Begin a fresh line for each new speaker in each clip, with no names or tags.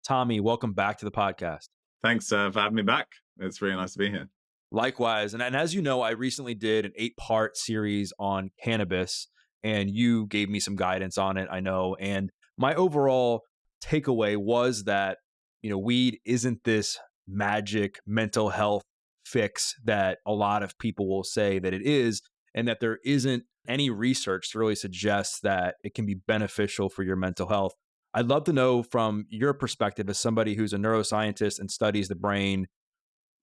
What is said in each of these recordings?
Tommy, welcome back to the podcast.
Thanks for having me back. It's really nice to be here.
Likewise. And as you know, I recently did an 8-part series on cannabis, and you gave me some guidance on it, I know. And my overall takeaway was that, weed isn't this magic mental health fix that a lot of people will say that it is, and that there isn't any research to really suggest that it can be beneficial for your mental health. I'd love to know from your perspective as somebody who's a neuroscientist and studies the brain,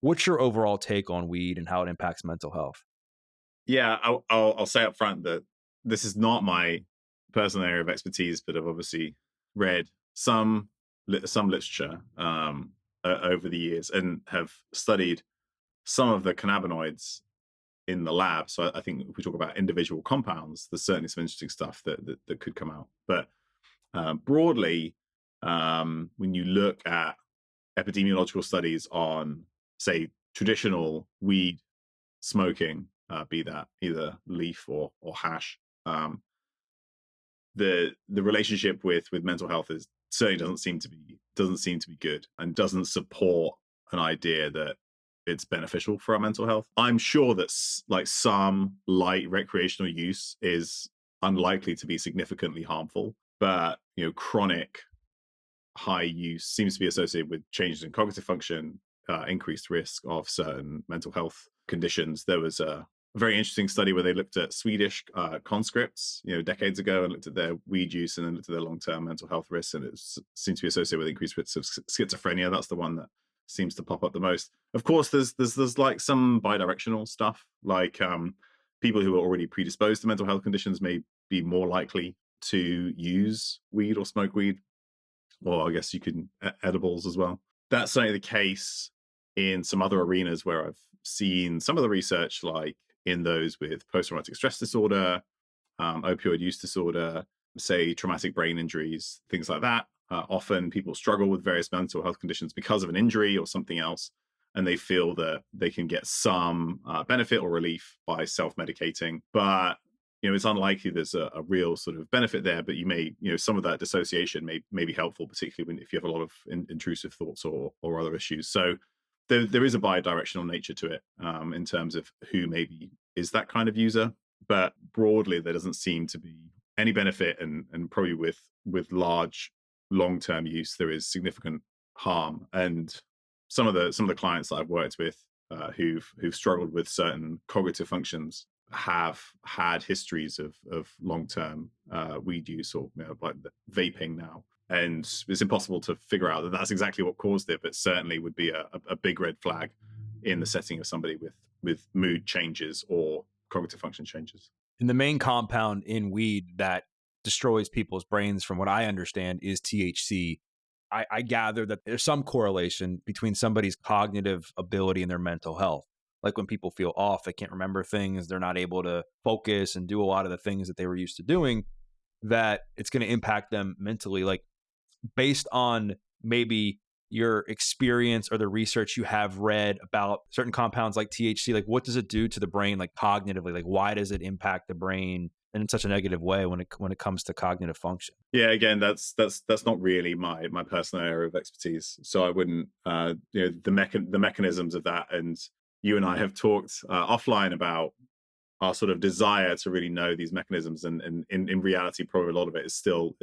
what's your overall take on weed and how it impacts mental health?
Yeah, I'll say up front that this is not my personal area of expertise, but I've obviously read some literature over the years and have studied some of the cannabinoids in the lab. So I think if we talk about individual compounds, there's certainly some interesting stuff that could come out. But broadly, when you look at epidemiological studies on, say, traditional weed smoking, be that either leaf or hash, the relationship with mental health is certainly doesn't seem to be good, and doesn't support an idea that it's beneficial for our mental health. I'm sure that like some light recreational use is unlikely to be significantly harmful, but chronic high use seems to be associated with changes in cognitive function, increased risk of certain mental health conditions. There was a very interesting study where they looked at Swedish conscripts, decades ago, and looked at their weed use and then looked at their long-term mental health risks, and it seems to be associated with increased risks of schizophrenia. That's the one that seems to pop up the most. Of course, there's like some bidirectional stuff, like people who are already predisposed to mental health conditions may be more likely to use weed or smoke weed, or I guess you could edibles as well. That's certainly the case in some other arenas where I've seen some of the research, like in those with post-traumatic stress disorder, opioid use disorder, say traumatic brain injuries, things like that. Often people struggle with various mental health conditions because of an injury or something else, and they feel that they can get some benefit or relief by self-medicating. But it's unlikely there's a real sort of benefit there, but you may, some of that dissociation may be helpful, particularly if you have a lot of intrusive thoughts or other issues. So there is a bi-directional nature to it in terms of who maybe is that kind of user. But broadly, there doesn't seem to be any benefit, and probably with large long-term use, there is significant harm. And some of the clients that I've worked with who've struggled with certain cognitive functions have had histories of long-term weed use, or like vaping now, and it's impossible to figure out that that's exactly what caused it, but certainly would be a big red flag in the setting of somebody with mood changes or cognitive function changes.
And the main compound in weed that destroys people's brains, from what I understand, is THC. I gather that there's some correlation between somebody's cognitive ability and their mental health. Like when people feel off, they can't remember things, they're not able to focus and do a lot of the things that they were used to doing, that it's going to impact them mentally. Like, based on maybe your experience or the research you have read about certain compounds like THC, like what does it do to the brain, like cognitively? Like why does it impact the brain in such a negative way when it comes to cognitive function?
Yeah, again, that's not really my personal area of expertise, so I wouldn't the mechanisms of that. And you and I have talked offline about our sort of desire to really know these mechanisms, and in reality, probably a lot of it is still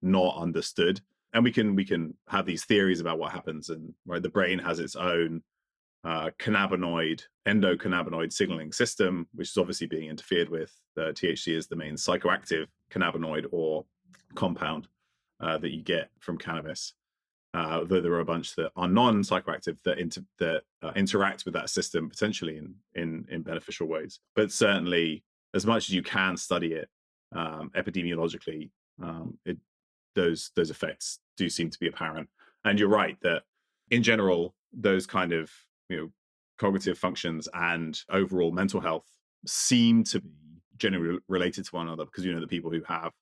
not understood. And we can have these theories about what happens, and right, the brain has its own endocannabinoid signaling system, which is obviously being interfered with. THC is the main psychoactive cannabinoid or compound that you get from cannabis. Though there are a bunch that are non-psychoactive that interact with that system potentially in beneficial ways. But certainly, as much as you can study it epidemiologically, those effects do seem to be apparent. And you're right that in general, those kind of cognitive functions and overall mental health seem to be generally related to one another, because the people who have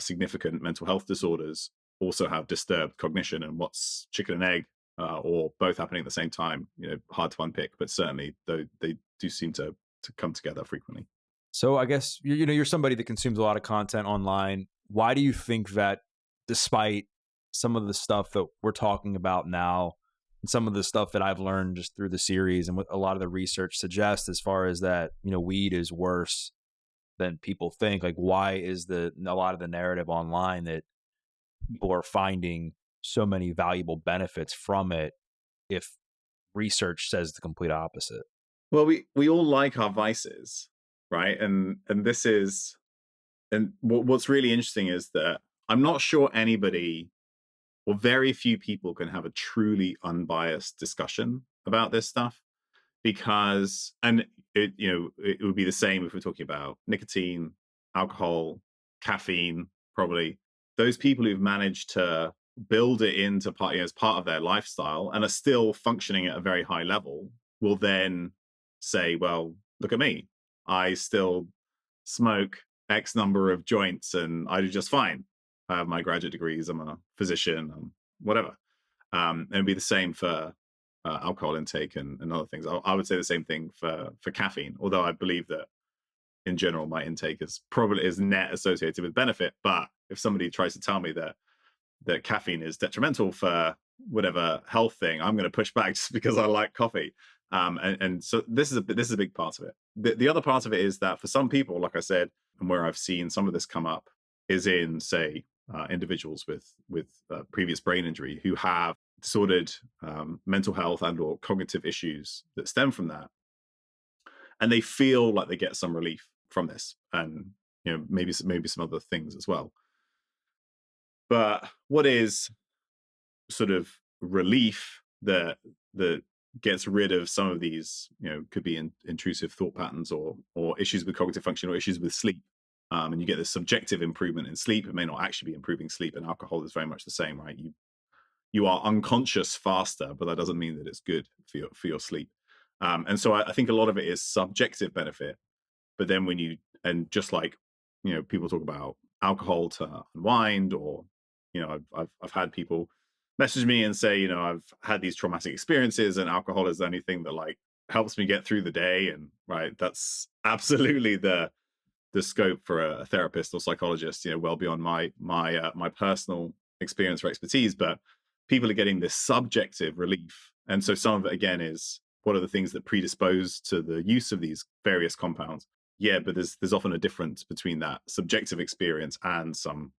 significant mental health disorders also have disturbed cognition. And what's chicken and egg, or both happening at the same time, hard to unpick, but certainly they do seem to come together frequently.
So I guess you're somebody that consumes a lot of content online. Why do you think that, despite some of the stuff that we're talking about now, and some of the stuff that I've learned just through the series and what a lot of the research suggests, as far as that, weed is worse than people think. Like, why is a lot of the narrative online that people are finding so many valuable benefits from it if research says the complete opposite?
Well, we all like our vices, right? And this is, and what's really interesting is that I'm not sure anybody, or very few people, can have a truly unbiased discussion about this stuff, because, and it would be the same if we're talking about nicotine, alcohol, caffeine. Probably those people who've managed to build it into part, as part of their lifestyle and are still functioning at a very high level, will then say, well, look at me, I still smoke X number of joints and I do just fine. I have my graduate degrees, I'm a physician, whatever. And it'd be the same for alcohol intake and other things. I would say the same thing for caffeine, although I believe that in general my intake is net associated with benefit. But if somebody tries to tell me that caffeine is detrimental for whatever health thing, I'm going to push back just because I like coffee. And so this is a big part of it. The other part of it is that for some people, like I said, and where I've seen some of this come up, is in, say, individuals with previous brain injury who have disordered mental health and/or cognitive issues that stem from that, and they feel like they get some relief from this, and maybe some other things as well. But what is sort of relief that gets rid of some of these, could be intrusive thought patterns or issues with cognitive function or issues with sleep. And you get this subjective improvement in sleep. It may not actually be improving sleep, and alcohol is very much the same, right? You are unconscious faster, but that doesn't mean that it's good for your sleep. And so I think a lot of it is subjective benefit. But then and just like, people talk about alcohol to unwind, or, I've had people message me and say, I've had these traumatic experiences and alcohol is the only thing that like helps me get through the day. And right, that's absolutely the scope for a therapist or psychologist, well beyond my personal experience or expertise. But people are getting this subjective relief. And so some of it again is, what are the things that predispose to the use of these various compounds? Yeah, but there's often a difference between that subjective experience and some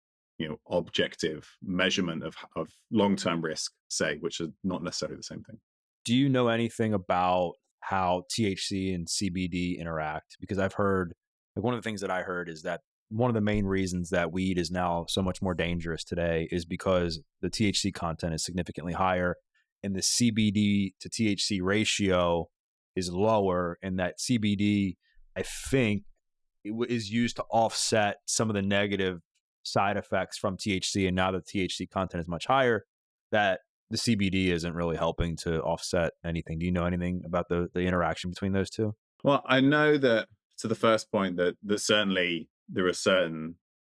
objective measurement of long-term risk, say, which are not necessarily the same thing.
Do you know anything about how THC and CBD interact? Because I've heard, like, one of the things that I heard is that one of the main reasons that weed is now so much more dangerous today is because the THC content is significantly higher and the CBD to THC ratio is lower, and that CBD, I think, is used to offset some of the negative side effects from THC. And now that THC content is much higher, that the CBD isn't really helping to offset anything. Do you know anything about the interaction between those two?
Well, I know that, to the first point, that certainly there are certain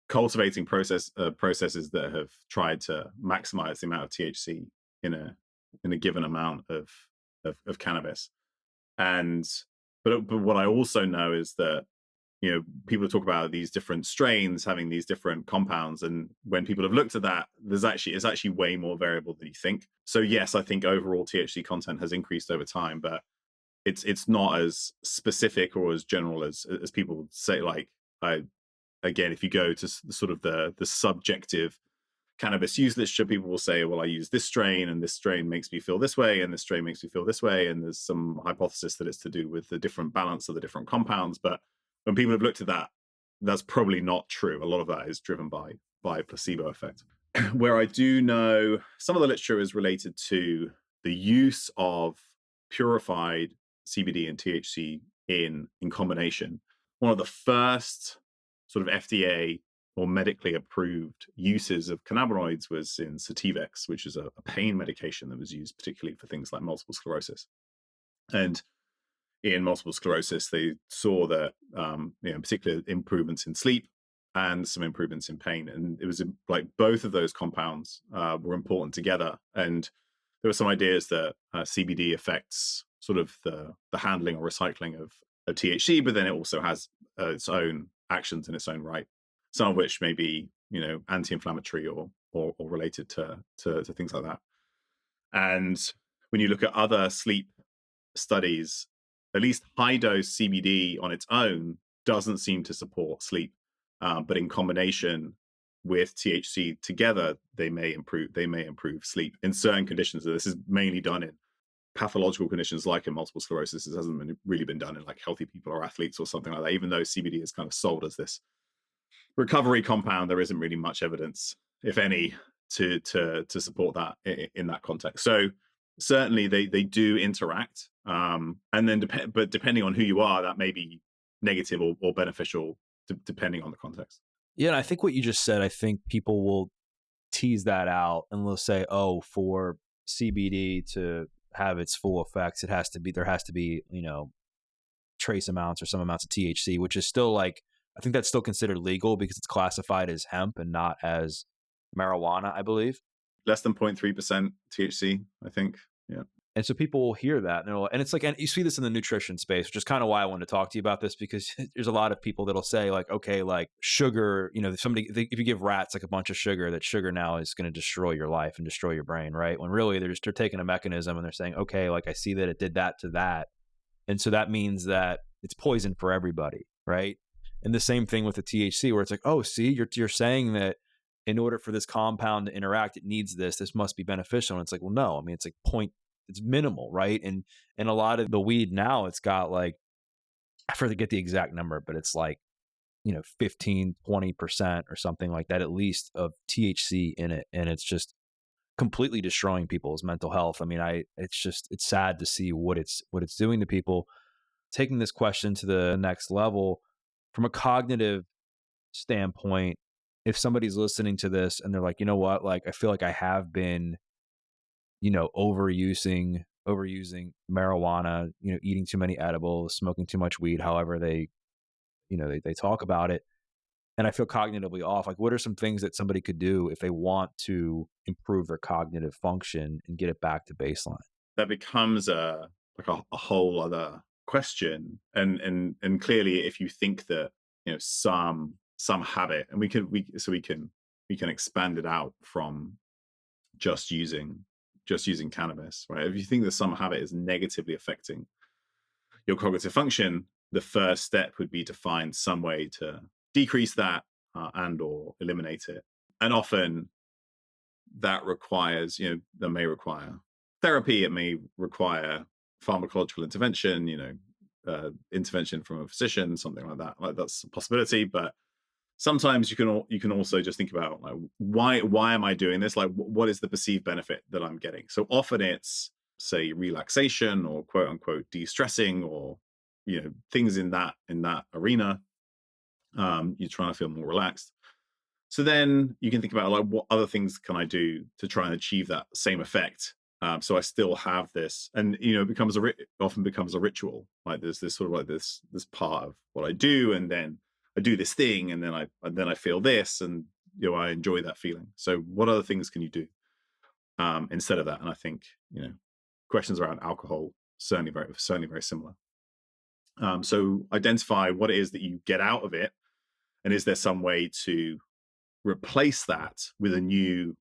cultivating processes that have tried to maximize the amount of THC in a given amount of cannabis. And but what I also know is that people talk about these different strains having these different compounds, and when people have looked at that, it's actually way more variable than you think. So yes, I think overall THC content has increased over time, but it's not as specific or as general as people would say. Like, again, if you go to sort of the subjective cannabis use literature, people will say, well, I use this strain and this strain makes me feel this way and this strain makes me feel this way, and there's some hypothesis that it's to do with the different balance of the different compounds. But when people have looked at that, that's probably not true. A lot of that is driven by placebo effect. Where I do know some of the literature is related to the use of purified CBD and THC in combination. One of the first sort of FDA or medically approved uses of cannabinoids was in Sativex, which is a pain medication that was used particularly for things like multiple sclerosis. And in multiple sclerosis, they saw that particular improvements in sleep and some improvements in pain. And it was like both of those compounds were important together. And there were some ideas that CBD affects sort of the handling or recycling of THC, but then it also has its own actions in its own right, some of which may be anti-inflammatory or or related to things like that. And when you look at other sleep studies, at least high dose CBD on its own doesn't seem to support sleep, but in combination with THC together, they may improve sleep in certain conditions. So this is mainly done in pathological conditions like in multiple sclerosis. This hasn't really been done in like healthy people or athletes or something like that. Even though CBD is kind of sold as this recovery compound, there isn't really much evidence, if any, to support that in that context. So certainly they do interact, and then but depending on who you are, that may be negative or beneficial depending on the context.
Yeah, and I think what you just said, I think people will tease that out and they'll say, oh, for CBD to have its full effects, there has to be, trace amounts or some amounts of THC, which is still like, I think that's still considered legal because it's classified as hemp and not as marijuana, I believe.
Less than 0.3% THC, I think. Yeah.
And so people will hear that, and it's like, and you see this in the nutrition space, which is kind of why I wanted to talk to you about this, because there's a lot of people that'll say like, okay, like sugar, if you give rats like a bunch of sugar, that sugar now is going to destroy your life and destroy your brain, right? When really they're taking a mechanism and they're saying, okay, like I see that it did that to that. And so that means that it's poison for everybody, right? And the same thing with the THC, where it's like, oh, see, you're saying that in order for this compound to interact, it needs this must be beneficial. And it's like, well, no, I mean, it's like it's minimal, right? And a lot of the weed now, it's got like, I forget the exact number, but it's like, 15, 20% or something like that, at least, of THC in it. And it's just completely destroying people's mental health. I mean, it's sad to see what it's doing to people. Taking this question to the next level, from a cognitive standpoint, if somebody's listening to this and they're like, you know what, like, I feel like I have been, overusing marijuana, eating too many edibles, smoking too much weed, however they talk about it, and I feel cognitively off. Like, what are some things that somebody could do if they want to improve their cognitive function and get it back to baseline?
That becomes a whole other question. And clearly, if you think that some habit, and we can expand it out from just using cannabis, right? If you think that some habit is negatively affecting your cognitive function, the first step would be to find some way to decrease that and or eliminate it. And often that may require therapy, it may require pharmacological intervention, intervention from a physician, something like that. Like, that's a possibility, but sometimes you can also just think about, like, why am I doing this? Like, what is the perceived benefit that I'm getting? So often it's, say, relaxation or quote unquote de-stressing, or things in that arena. You're trying to feel more relaxed. So then you can think about, like, what other things can I do to try and achieve that same effect? So I still have this, and it often becomes a ritual. Like, there's this sort of like this part of what I do, and then I do this thing, and then I feel this, and I enjoy that feeling. So what other things can you do instead of that? And I think questions around alcohol certainly very similar. So identify what it is that you get out of it, and is there some way to replace that with a new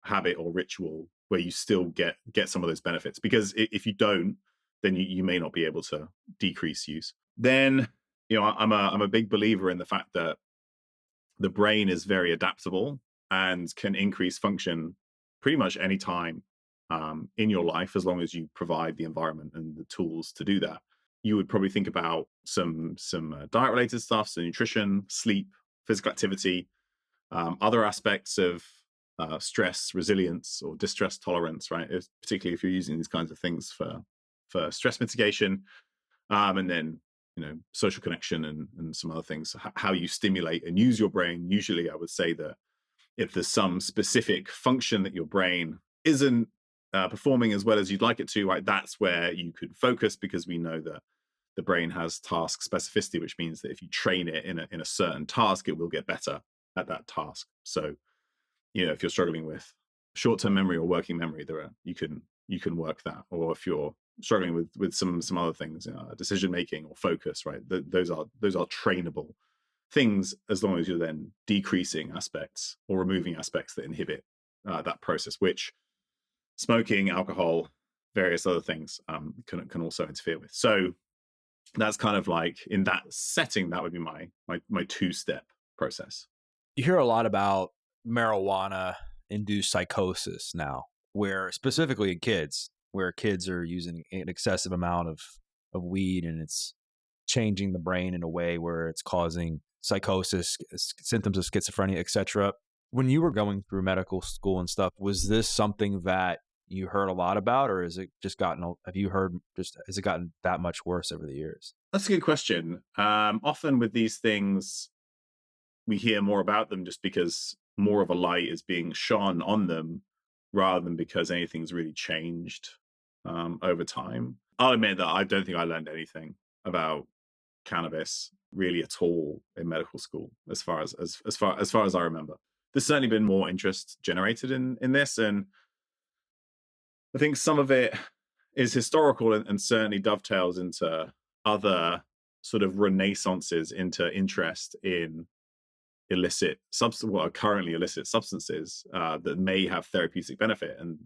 habit or ritual where you still get some of those benefits? Because if you don't, then you may not be able to decrease use. Then I'm a big believer in the fact that the brain is very adaptable and can increase function pretty much any time in your life, as long as you provide the environment and the tools to do that. You would probably think about some diet related stuff, so nutrition, sleep, physical activity, other aspects of stress resilience or distress tolerance, right? Particularly if you're using these kinds of things for stress mitigation, and then social connection and some other things. How you stimulate and use your brain. Usually, I would say that if there's some specific function that your brain isn't performing as well as you'd like it to, right, that's where you could focus, because we know that the brain has task specificity, which means that if you train it in a certain task, it will get better at that task. So if you're struggling with short-term memory or working memory, you can work that. Or if you're struggling with some other things, decision making or focus, right, those are trainable things, as long as you're then decreasing aspects or removing aspects that inhibit that process, which smoking, alcohol, various other things can also interfere with. So that's kind of like, in that setting, that would be my two-step process.
You hear a lot about marijuana induced psychosis now, where specifically in kids, where kids are using an excessive amount of weed, and it's changing the brain in a way where it's causing psychosis, symptoms of schizophrenia, etc. When you were going through medical school and stuff, was this something that you heard a lot about, or has it just has it gotten that much worse over the years?
That's a good question. Often with these things, we hear more about them just because more of a light is being shone on them, rather than because anything's really changed over time. I'll admit that I don't think I learned anything about cannabis really at all in medical school, as far as I remember. There's certainly been more interest generated in this, and I think some of it is historical and certainly dovetails into other sort of renaissances into interest in what are currently illicit substances that may have therapeutic benefit, and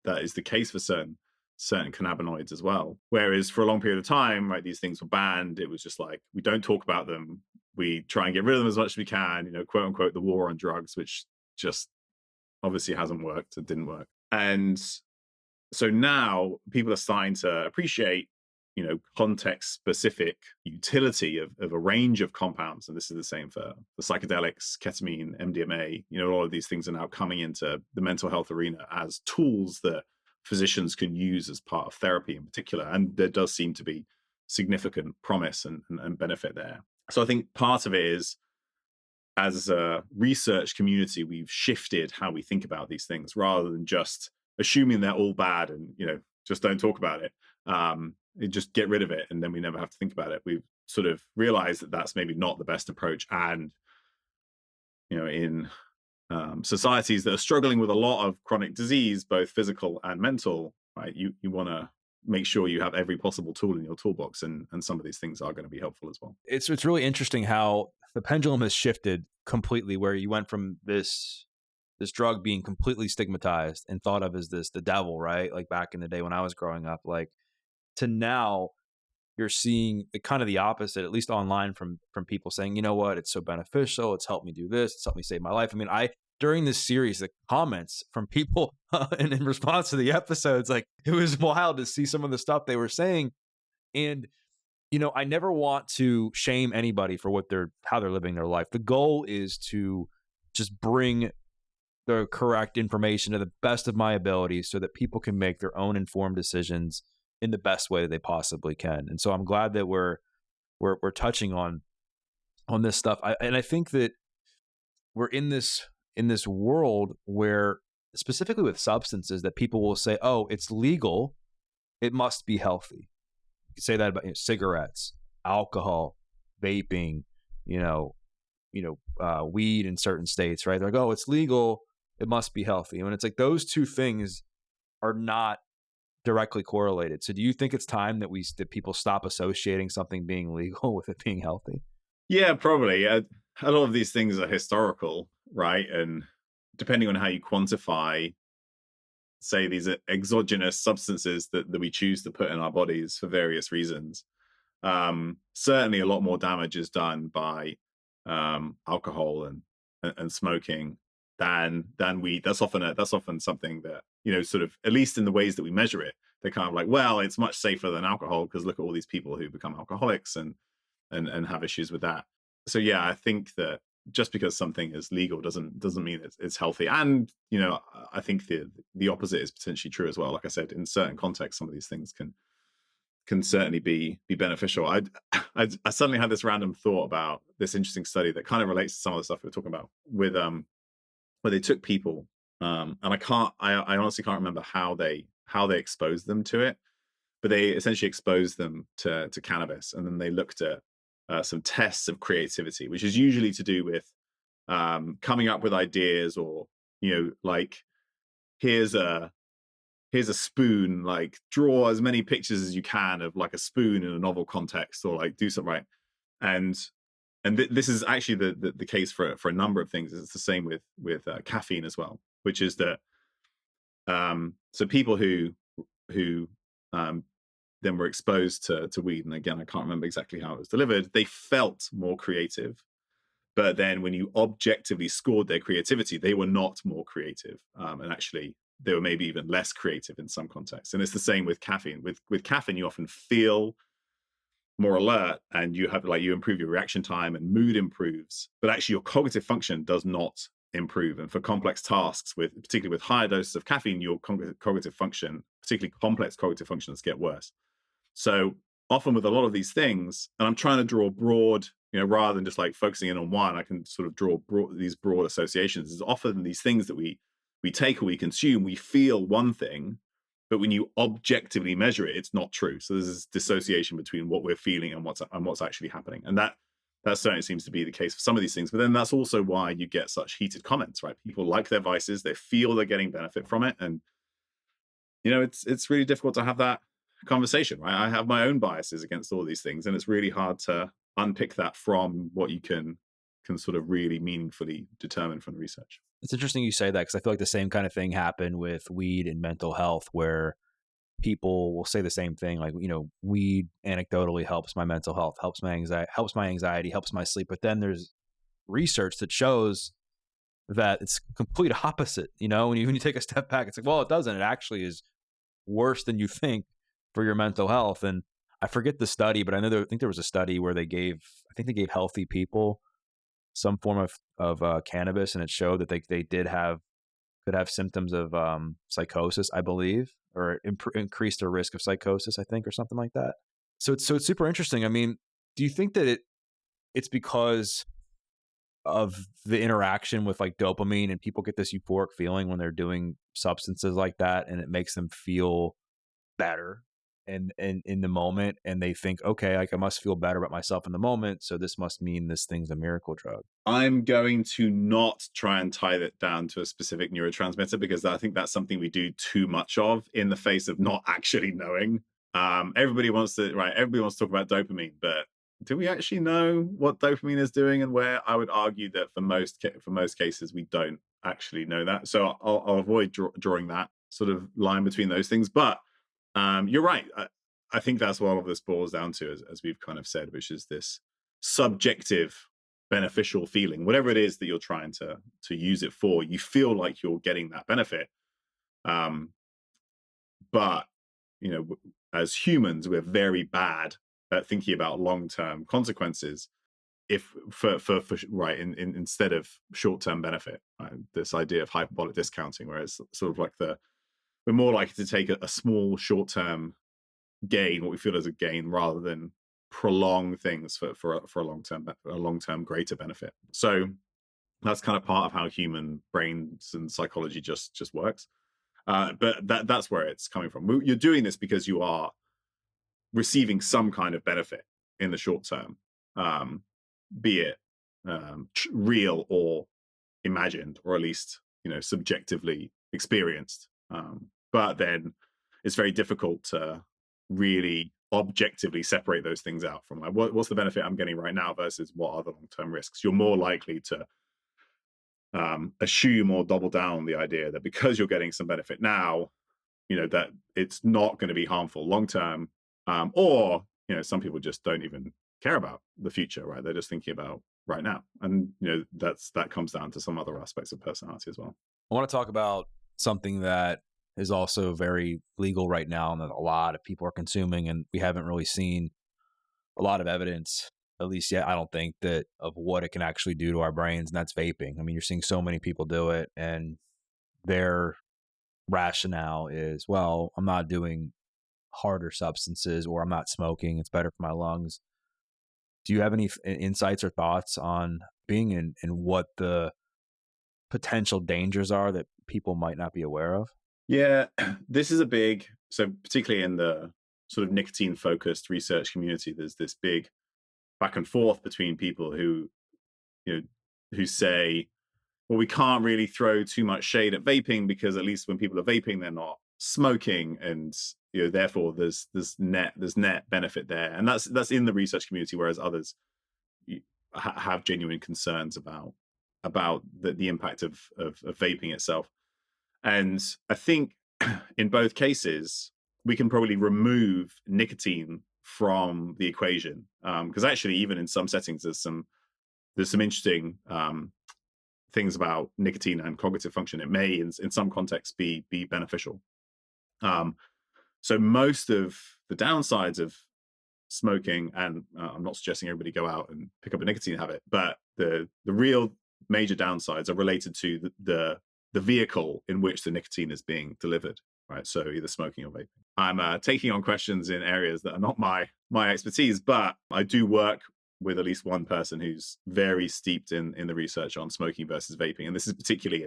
that is the case for certain cannabinoids as well. Whereas for a long period of time, right, these things were banned. It was just like, we don't talk about them. We try and get rid of them as much as we can. Quote unquote, the war on drugs, which just obviously hasn't worked. It didn't work, and so now people are starting to appreciate context specific utility of a range of compounds. And this is the same for the psychedelics, ketamine, MDMA. All of these things are now coming into the mental health arena as tools that physicians can use as part of therapy in particular. And there does seem to be significant promise and benefit there. So I think part of it is, as a research community, we've shifted how we think about these things, rather than just assuming they're all bad and just don't talk about it. Just get rid of it, and then we never have to think about it. We've sort of realized that that's maybe not the best approach. And in societies that are struggling with a lot of chronic disease, both physical and mental, right, you want to make sure you have every possible tool in your toolbox, and some of these things are going to be helpful as well.
It's really interesting how the pendulum has shifted completely, where you went from this drug being completely stigmatized and thought of as the devil, right? Like back in the day when I was growing up, like, to now you're seeing kind of the opposite, at least online, from people saying, you know what, it's so beneficial. It's helped me do this. It's helped me save my life. I mean, during this series, the comments from people and in response to the episodes, like, it was wild to see some of the stuff they were saying. And, I never want to shame anybody for how they're living their life. The goal is to just bring the correct information to the best of my ability so that people can make their own informed decisions in the best way that they possibly can. And so I'm glad that we're touching on this stuff. I think that we're in this world where, specifically with substances, that people will say, oh, it's legal, it must be healthy. You could say that about cigarettes, alcohol, vaping, weed in certain states, right? They're like, oh, it's legal, it must be healthy. And it's like, those two things are not directly correlated. So do you think it's time that people stop associating something being legal with it being healthy?
Yeah, probably. A lot of these things are historical, right? And depending on how you quantify, say, these exogenous substances that we choose to put in our bodies for various reasons, certainly a lot more damage is done by alcohol and smoking than weed. That's often something that, sort of, at least in the ways that we measure it, they're kind of like, well, it's much safer than alcohol because look at all these people who become alcoholics and have issues with that. So yeah, I think that just because something is legal doesn't mean it's healthy. And I think the opposite is potentially true as well. Like I said, in certain contexts, some of these things can certainly be beneficial. I suddenly had this random thought about this interesting study that kind of relates to some of the stuff we were talking about, with where they took people, and I honestly can't remember how they exposed them to it, but they essentially exposed them to cannabis, and then they looked at some tests of creativity, which is usually to do with coming up with ideas, or like, here's a spoon, like, draw as many pictures as you can of like a spoon in a novel context, or like do something, right? And and this is actually the case for a number of things. It's the same with caffeine as well, which is that so people who then were exposed to weed, and again I can't remember exactly how it was delivered, they felt more creative. But then when you objectively scored their creativity, they were not more creative. And actually, they were maybe even less creative in some contexts. And it's the same with caffeine. With caffeine, you often feel more alert and you have like you improve your reaction time and mood improves, but actually your cognitive function does not improve. And for complex tasks, particularly with higher doses of caffeine, your cognitive function, particularly complex cognitive functions, get worse. So often with a lot of these things, and I'm trying to draw broad, rather than just like focusing in on one, I can sort of draw these broad associations. Is often these things that we take or we consume, we feel one thing, but when you objectively measure it, it's not true. So there's this dissociation between what we're feeling and what's actually happening, and that certainly seems to be the case for some of these things. But then that's also why you get such heated comments, right? People like their vices, they feel they're getting benefit from it, and it's really difficult to have that conversation, right? I have my own biases against all these things, and it's really hard to unpick that from what you can sort of really meaningfully determine from the research.
It's interesting you say that, because I feel like the same kind of thing happened with weed and mental health, where people will say the same thing, like, weed anecdotally helps my mental health, helps my anxiety, helps my sleep. But then there's research that shows that it's complete opposite. When you take a step back, it's like, well, it doesn't. It actually is worse than you think for your mental health. And I forget the study, but I think there was a study where they gave healthy people some form of cannabis, and it showed that they could have symptoms of psychosis, I believe, or increase their risk of psychosis, I think, or something like that. So it's super interesting. I mean, do you think that it's because of the interaction with like dopamine, and people get this euphoric feeling when they're doing substances like that, and it makes them feel better and in the moment, and they think, okay, like I must feel better about myself in the moment, so this must mean this thing's a miracle drug?
I'm going to not try and tie that down to a specific neurotransmitter, because I think that's something we do too much of in the face of not actually knowing. Everybody wants to talk about dopamine, but do we actually know what dopamine is doing and where? I would argue that for most cases, we don't actually know that. So I'll avoid drawing that sort of line between those things. But you're right. I think that's what all of this boils down to, as we've kind of said, which is this subjective beneficial feeling, whatever it is that you're trying to use it for. You feel like you're getting that benefit, but as humans, we're very bad at thinking about long-term consequences. If for right instead of short-term benefit, right? This idea of hyperbolic discounting, where it's sort of like we're more likely to take a small short-term gain, what we feel as a gain, rather than prolong things for a long-term greater benefit. So that's kind of part of how human brains and psychology just works. But that's where it's coming from. You're doing this because you are receiving some kind of benefit in the short term, be it real or imagined, or at least subjectively experienced. But then it's very difficult to really objectively separate those things out from like what's the benefit I'm getting right now versus what are the long-term risks. You're more likely to assume or double down on the idea that because you're getting some benefit now, that it's not going to be harmful long term, or some people just don't even care about the future, right? They're just thinking about right now, and that comes down to some other aspects of personality as well.
I want to talk about something that is also very legal right now, and that a lot of people are consuming, and we haven't really seen a lot of evidence, at least yet, I don't think, that of what it can actually do to our brains, and that's vaping. I mean, you're seeing so many people do it, and their rationale is, well, I'm not doing harder substances, or I'm not smoking, it's better for my lungs. Do you have any insights or thoughts on being and what the potential dangers are that people might not be aware of?
Yeah, this is so particularly in the sort of nicotine focused research community, there's this big back and forth between people who say, well, we can't really throw too much shade at vaping because at least when people are vaping, they're not smoking, and therefore there's net benefit there, and that's in the research community. Whereas others, have genuine concerns about the impact of vaping itself. And I think in both cases, we can probably remove nicotine from the equation, because actually, even in some settings, there's some interesting things about nicotine and cognitive function. It may, in some contexts, be beneficial. So most of the downsides of smoking, and I'm not suggesting everybody go out and pick up a nicotine habit, but the real major downsides are related to the vehicle in which the nicotine is being delivered, right? So either smoking or vaping. I'm taking on questions in areas that are not my expertise, but I do work with at least one person who's very steeped in the research on smoking versus vaping, and this is particularly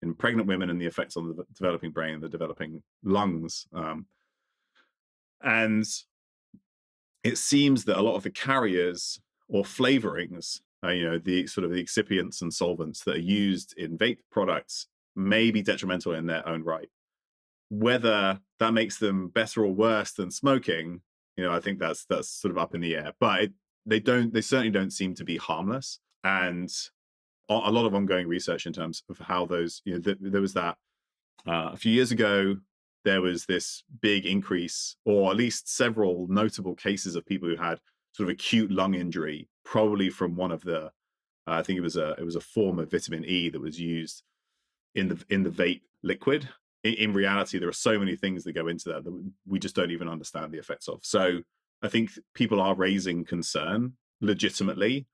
in pregnant women and the effects on the developing brain and the developing lungs. And it seems that a lot of the carriers or flavorings, the sort of the excipients and solvents that are used in vape products may be detrimental in their own right. Whether that makes them better or worse than smoking, I think that's sort of up in the air. But they certainly don't seem to be harmless. And a lot of ongoing research in terms of how those, there was that a few years ago, there was this big increase, or at least several notable cases of people who had sort of acute lung injury, probably from one of the, I think it was a form of vitamin E that was used in the vape liquid. In reality, there are so many things that go into that we just don't even understand the effects of. So I think people are raising concern legitimately,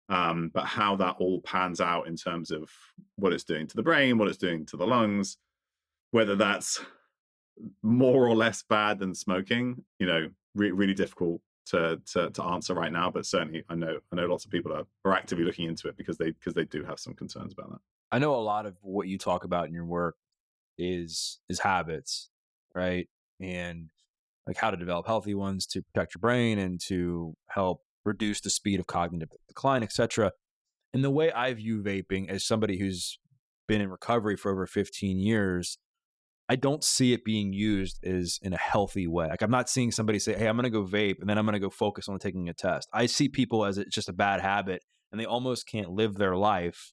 but how that all pans out in terms of what it's doing to the brain, what it's doing to the lungs, whether that's more or less bad than smoking, really difficult to answer right now. But certainly, I know lots of people are actively looking into it because they do have some concerns about that.
I know a lot of what you talk about in your work is habits, right? And like how to develop healthy ones to protect your brain and to help reduce the speed of cognitive decline, etc. And the way I view vaping as somebody who's been in recovery for over 15 years, I don't see it being used as in a healthy way. Like I'm not seeing somebody say, hey, I'm going to go vape and then I'm going to go focus on taking a test. I see people as it's just a bad habit and they almost can't live their life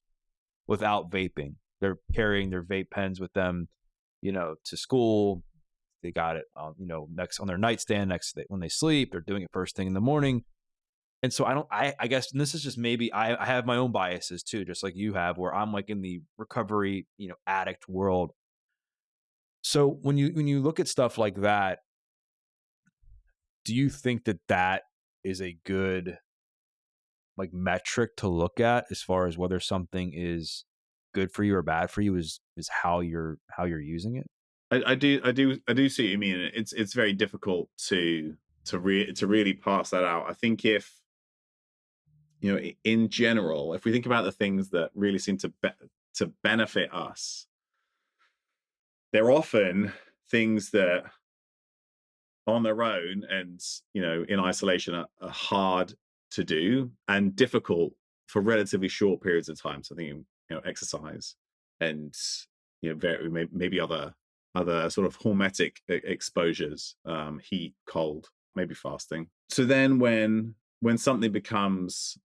without vaping. They're carrying their vape pens with them, to school. They got it, next on their nightstand when they sleep. They're doing it first thing in the morning. And so I guess, and this is just maybe I have my own biases too, just like you have, where I'm like in the recovery, addict world. So when you look at stuff like that, do you think that is a good like metric to look at as far as whether something is good for you or bad for you is how you're using it?
I do see what you mean. It's very difficult to really pass that out. I think if in general, if we think about the things that really seem to benefit us, they're often things that on their own and in isolation are hard to do and difficult for relatively short periods of time. So I think exercise and maybe other sort of hormetic exposures, heat, cold, maybe fasting. So then when something becomes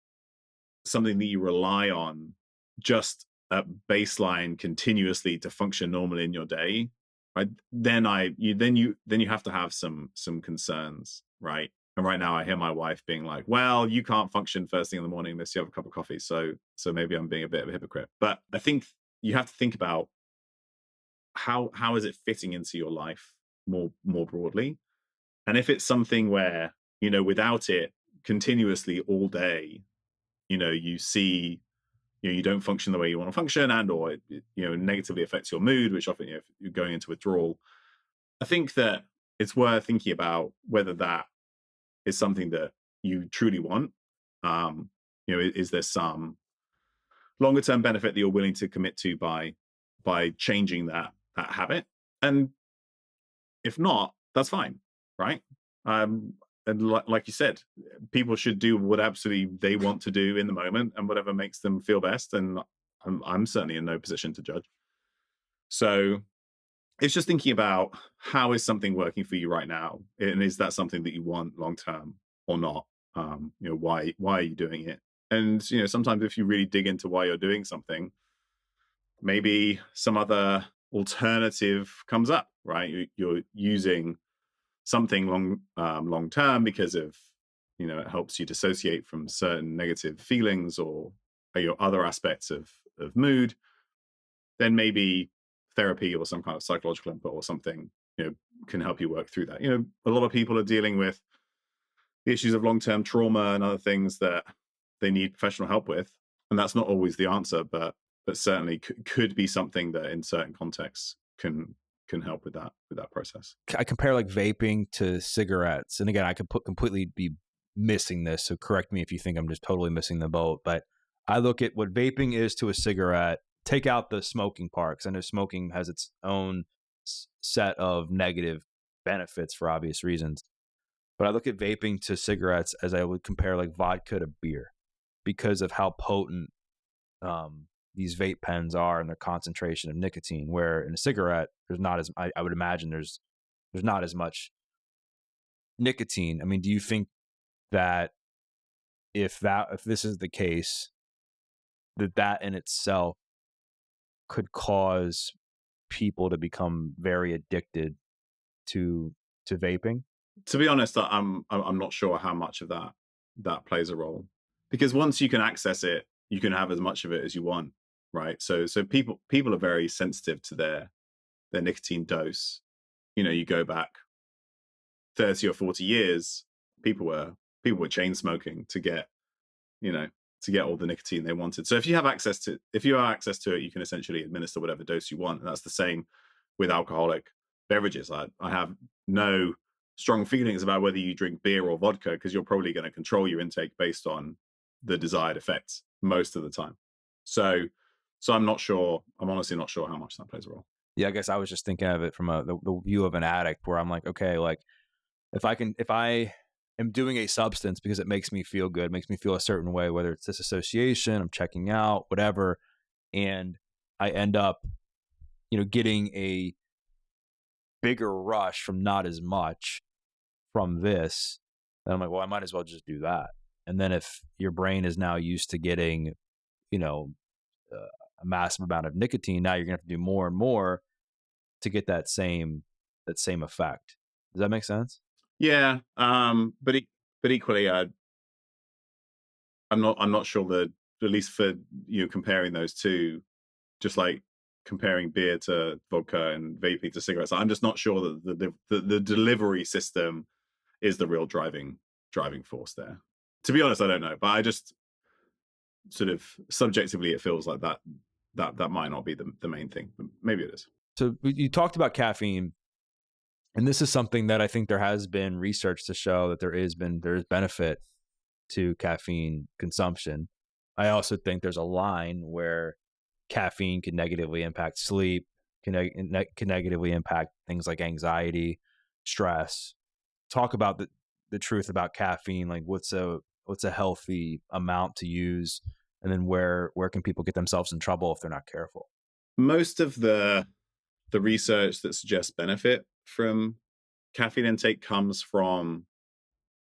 something that you rely on just at baseline continuously to function normally in your day, right? Then you have to have some concerns, right? And right now I hear my wife being like, well, you can't function first thing in the morning unless you have a cup of coffee. So maybe I'm being a bit of a hypocrite. But I think you have to think about how is it fitting into your life more broadly. And if it's something where, without it continuously all day, you see, you don't function the way you want to function, and or it negatively affects your mood, which often if you're going into withdrawal. I think that it's worth thinking about whether that is something that you truly want. Is there some longer term benefit that you're willing to commit to by changing that habit? And if not, that's fine, right? And like you said, people should do what absolutely they want to do in the moment and whatever makes them feel best. And I'm certainly in no position to judge. So it's just thinking about how is something working for you right now, and is that something that you want long term or not? Why are you doing it? And, sometimes if you really dig into why you're doing something, maybe some other alternative comes up, right? You're using something long term because of, it helps you dissociate from certain negative feelings or your other aspects of mood. Then maybe therapy or some kind of psychological input or something, can help you work through that. A lot of people are dealing with the issues of long-term trauma and other things that they need professional help with, and that's not always the answer, but certainly could be something that in certain contexts can help with that process.
I compare like vaping to cigarettes, and again, I could completely be missing this, so correct me if you think I'm just totally missing the boat. But I look at what vaping is to a cigarette. Take out the smoking part, because I know smoking has its own set of negative benefits for obvious reasons. But I look at vaping to cigarettes as I would compare like vodka to beer, because of how potent these vape pens are and their concentration of nicotine. Where in a cigarette, there's not as I would imagine there's not as much nicotine. I mean, do you think that if this is the case, that in itself could cause people to become very addicted to vaping?
To be honest, I'm not sure how much of that plays a role, because once you can access it, you can have as much of it as you want, right? So people are very sensitive to their nicotine dose. You go back 30 or 40 years, people were chain smoking to get all the nicotine they wanted. So if you have access to it, you can essentially administer whatever dose you want. And that's the same with alcoholic beverages. I have no strong feelings about whether you drink beer or vodka, because you're probably going to control your intake based on the desired effects most of the time. So I'm not sure. I'm honestly not sure how much that plays a role.
Yeah, I guess I was just thinking of it from the view of an addict, where I'm like, okay, like if I am doing a substance because it makes me feel good, makes me feel a certain way, whether it's disassociation, I'm checking out, whatever, and I end up, getting a bigger rush from not as much from this, then I'm like, well, I might as well just do that. And then if your brain is now used to getting, a massive amount of nicotine, now you're gonna have to do more and more to get that same effect. Does that make sense?
Yeah, but equally, I'm not sure that, at least for comparing those two, just like comparing beer to vodka and vaping to cigarettes, I'm just not sure that the delivery system is the real driving force there. To be honest, I don't know, but I just sort of subjectively it feels like that might not be the main thing, but maybe it is.
So you talked about caffeine, and this is something that I think there has been research to show that there is benefit to caffeine consumption. I also think there's a line where caffeine can negatively impact sleep, can negatively impact things like anxiety, stress. Talk about the truth about caffeine, like what's a healthy amount to use, and then where can people get themselves in trouble if they're not careful?
Most of the research that suggests benefit from caffeine intake comes from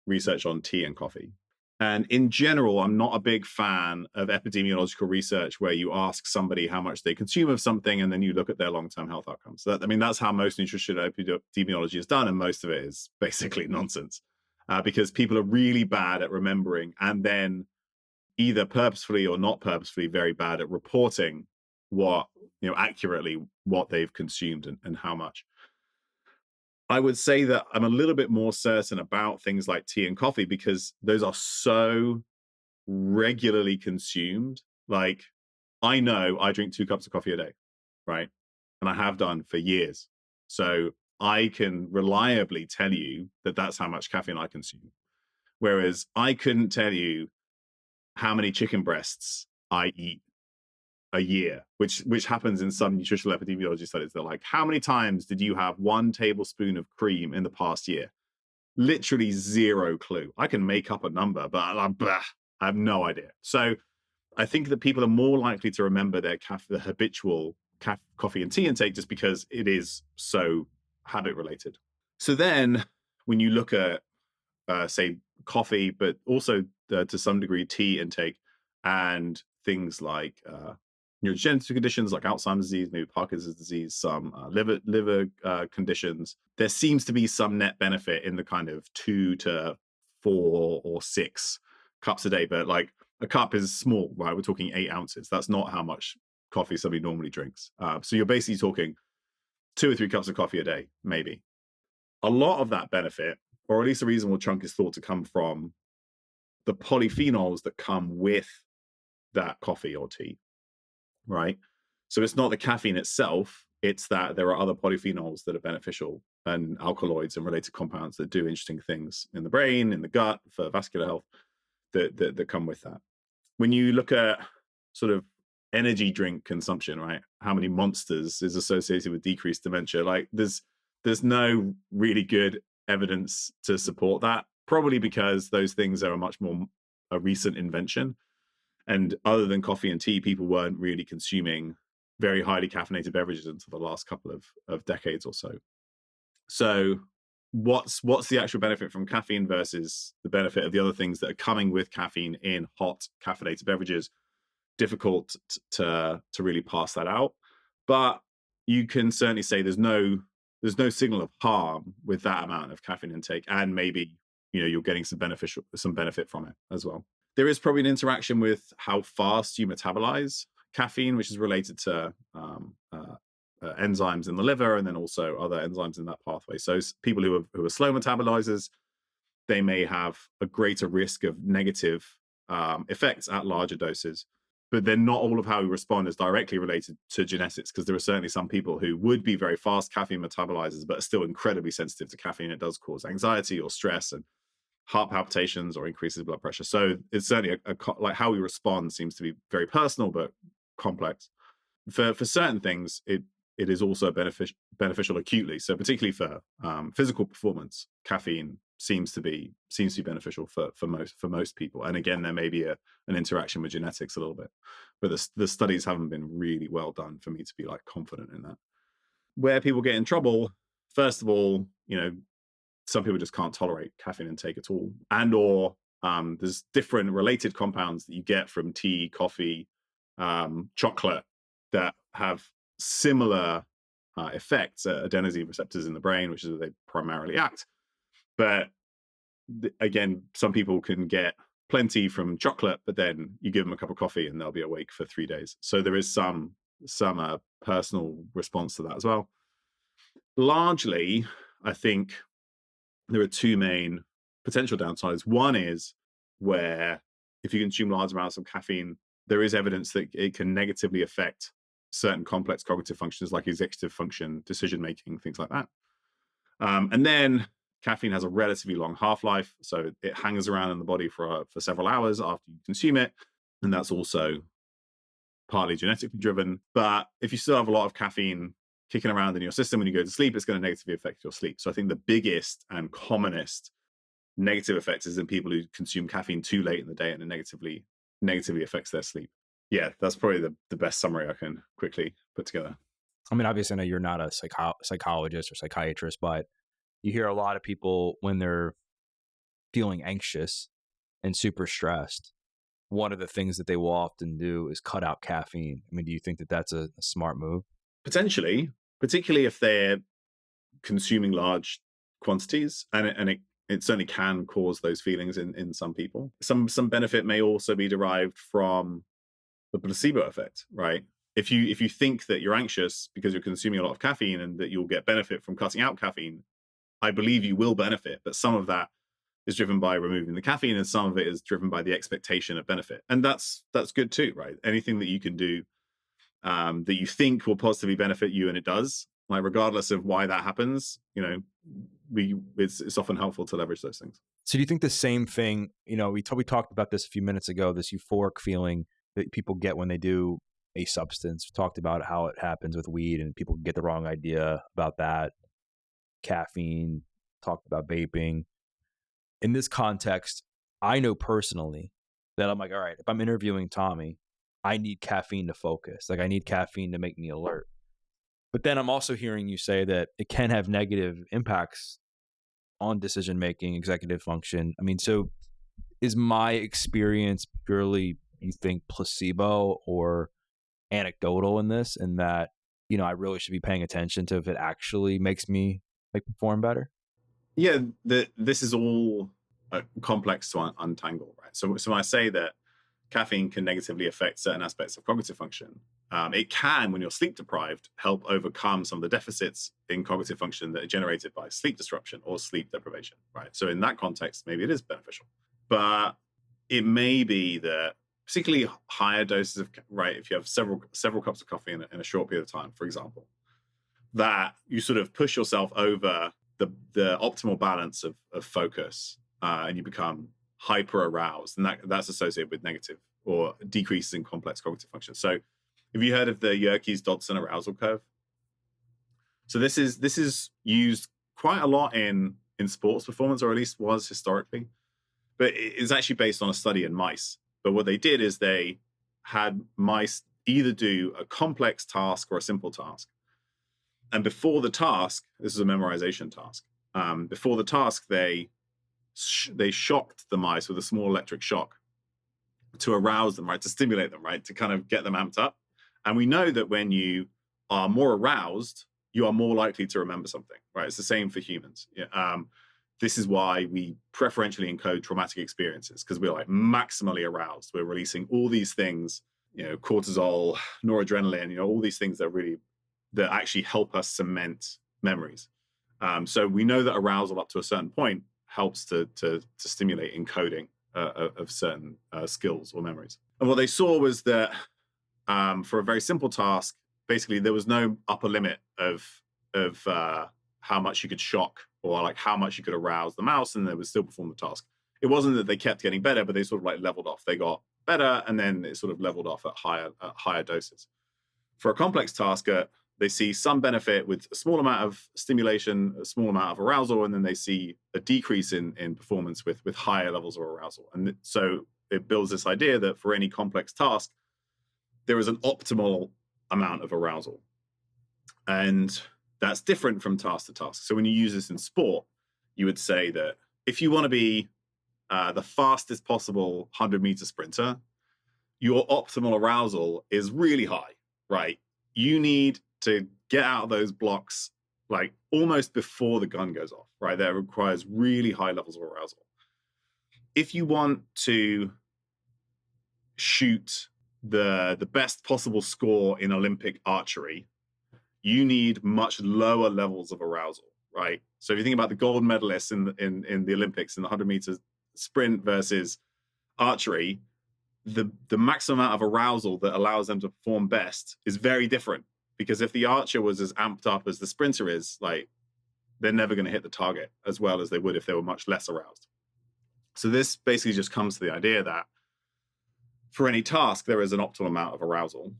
research on tea and coffee. And in general, I'm not a big fan of epidemiological research where you ask somebody how much they consume of something and then you look at their long-term health outcomes. That's how most nutritional epidemiology is done, and most of it is basically nonsense, because people are really bad at remembering, and then either purposefully or not purposefully very bad at reporting accurately what they've consumed and how much. I would say that I'm a little bit more certain about things like tea and coffee because those are so regularly consumed. Like, I know I drink 2 cups of coffee a day, right? And I have done for years. So I can reliably tell you that that's how much caffeine I consume. Whereas I couldn't tell you how many chicken breasts I eat a year, which happens in some nutritional epidemiology studies. They're like, how many times did you have 1 tablespoon of cream in the past year? Literally zero clue. I can make up a number, but I have no idea. So I think that people are more likely to remember the habitual coffee and tea intake just because it is so habit related. So then when you look at, say, coffee, but also to some degree tea intake, and things like neurodegenerative conditions like Alzheimer's disease, maybe Parkinson's disease, some liver conditions. There seems to be some net benefit in the kind of 2 to 4 or 6 cups a day, but like a cup is small, right? We're talking 8 ounces. That's not how much coffee somebody normally drinks. So you're basically talking 2 or 3 cups of coffee a day, maybe. A lot of that benefit, or at least a reasonable chunk, is thought to come from the polyphenols that come with that coffee or tea, right? So it's not the caffeine itself, it's that there are other polyphenols that are beneficial and alkaloids and related compounds that do interesting things in the brain, in the gut, for vascular health that come with that. When you look at sort of energy drink consumption, right? How many monsters is associated with decreased dementia? Like there's no really good evidence to support that, probably because those things are a much more a recent invention. And other than coffee and tea, people weren't really consuming very highly caffeinated beverages until the last couple of decades or so. So what's the actual benefit from caffeine versus the benefit of the other things that are coming with caffeine in hot caffeinated beverages? Difficult to really pass that out, but you can certainly say there's no signal of harm with that amount of caffeine intake, and maybe you're getting some benefit from it as well. There is probably an interaction with how fast you metabolize caffeine, which is related to enzymes in the liver, and then also other enzymes in that pathway. So people who are slow metabolizers, they may have a greater risk of negative effects at larger doses. But then not all of how we respond is directly related to genetics, because there are certainly some people who would be very fast caffeine metabolizers, but are still incredibly sensitive to caffeine. It does cause anxiety or stress and heart palpitations or increases blood pressure. So it's certainly like how we respond seems to be very personal, but complex. For certain things, it is also beneficial acutely. So particularly for physical performance, caffeine seems to be beneficial for most people. And again, there may be an interaction with genetics a little bit, but the studies haven't been really well done for me to be like confident in that. Where people get in trouble, first of all, some people just can't tolerate caffeine intake at all, and/or there's different related compounds that you get from tea, coffee, chocolate that have similar effects at adenosine receptors in the brain, which is where they primarily act. But again, some people can get plenty from chocolate, but then you give them a cup of coffee and they'll be awake for 3 days. So there is some personal response to that as well. Largely, I think there are 2 main potential downsides. One is where if you consume large amounts of caffeine, there is evidence that it can negatively affect certain complex cognitive functions like executive function, decision making, things like that. And then caffeine has a relatively long half-life, so it hangs around in the body for several hours after you consume it, and that's also partly genetically driven. But if you still have a lot of caffeine kicking around in your system when you go to sleep, it's going to negatively affect your sleep. So I think the biggest and commonest negative effect is in people who consume caffeine too late in the day, and it negatively affects their sleep. Yeah, that's probably the best summary I can quickly put together.
I mean, obviously, I know you're not a psychologist or psychiatrist, but you hear a lot of people when they're feeling anxious and super stressed, one of the things that they will often do is cut out caffeine. I mean, do you think that that's a smart move?
Potentially, particularly if they're consuming large quantities, and it certainly can cause those feelings in some people. Some benefit may also be derived from the placebo effect, right? If you think that you're anxious because you're consuming a lot of caffeine and that you'll get benefit from cutting out caffeine, I believe you will benefit, but some of that is driven by removing the caffeine, and some of it is driven by the expectation of benefit, and that's good too, right? Anything that you can do that you think will positively benefit you, and it does, like regardless of why that happens, it's often helpful to leverage those things.
So do you think the same thing? We talked about this a few minutes ago. This euphoric feeling that people get when they do a substance. We talked about how it happens with weed, and people get the wrong idea about that. Caffeine, talked about vaping. In this context, I know personally that I'm like, all right, if I'm interviewing Tommy, I need caffeine to focus. Like I need caffeine to make me alert. But then I'm also hearing you say that it can have negative impacts on decision-making, executive function. I mean, so is my experience purely you think placebo or anecdotal in this, and that, I really should be paying attention to if it actually makes me like perform better?
Yeah, this is all complex to untangle, right? So when I say that caffeine can negatively affect certain aspects of cognitive function, it can, when you're sleep deprived, help overcome some of the deficits in cognitive function that are generated by sleep disruption or sleep deprivation, right? So in that context, maybe it is beneficial, but it may be that particularly higher doses of, right, if you have several cups of coffee in a short period of time, for example, that you sort of push yourself over the optimal balance of focus, and you become hyper aroused, and that's associated with negative or decreases in complex cognitive function. So have you heard of the Yerkes-Dodson arousal curve? So this is used quite a lot in sports performance, or at least was historically, but it's actually based on a study in mice. But what they did is they had mice either do a complex task or a simple task. And before the task, this is a memorization task. Before the task, they shocked the mice with a small electric shock to arouse them, right, to stimulate them, right, to kind of get them amped up. And we know that when you are more aroused, you are more likely to remember something, right? It's the same for humans. Yeah. This is why we preferentially encode traumatic experiences, because we're like maximally aroused. We're releasing all these things, cortisol, noradrenaline, all these things that actually help us cement memories. So we know that arousal up to a certain point helps to stimulate encoding of certain skills or memories. And what they saw was that for a very simple task, basically there was no upper limit of how much you could shock or like how much you could arouse the mouse, and they would still perform the task. It wasn't that they kept getting better, but they sort of like leveled off. They got better, and then it sort of leveled off at higher doses. For a complex task, they see some benefit with a small amount of stimulation, a small amount of arousal, and then they see a decrease in performance with higher levels of arousal. And so it builds this idea that for any complex task, there is an optimal amount of arousal. And that's different from task to task. So when you use this in sport, you would say that if you want to be the fastest possible 100-meter sprinter, your optimal arousal is really high, right? You need to get out of those blocks like almost before the gun goes off, right? That requires really high levels of arousal. If you want to shoot the best possible score in Olympic archery, you need much lower levels of arousal, right? So if you think about the gold medalists in the Olympics in the 100-meter sprint versus archery, the maximum amount of arousal that allows them to perform best is very different, because if the archer was as amped up as the sprinter is, like, they're never going to hit the target as well as they would if they were much less aroused. So this basically just comes to the idea that for any task, there is an optimal amount of arousal.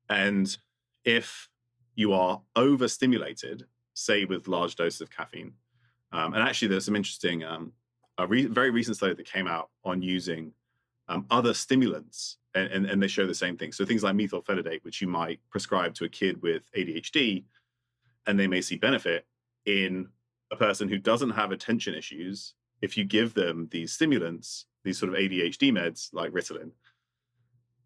And if you are overstimulated, say with large doses of caffeine, and actually there's some interesting, very recent study that came out on using other stimulants, and they show the same thing. So things like methylphenidate, which you might prescribe to a kid with ADHD, and they may see benefit in a person who doesn't have attention issues. If you give them these stimulants, these sort of ADHD meds like Ritalin,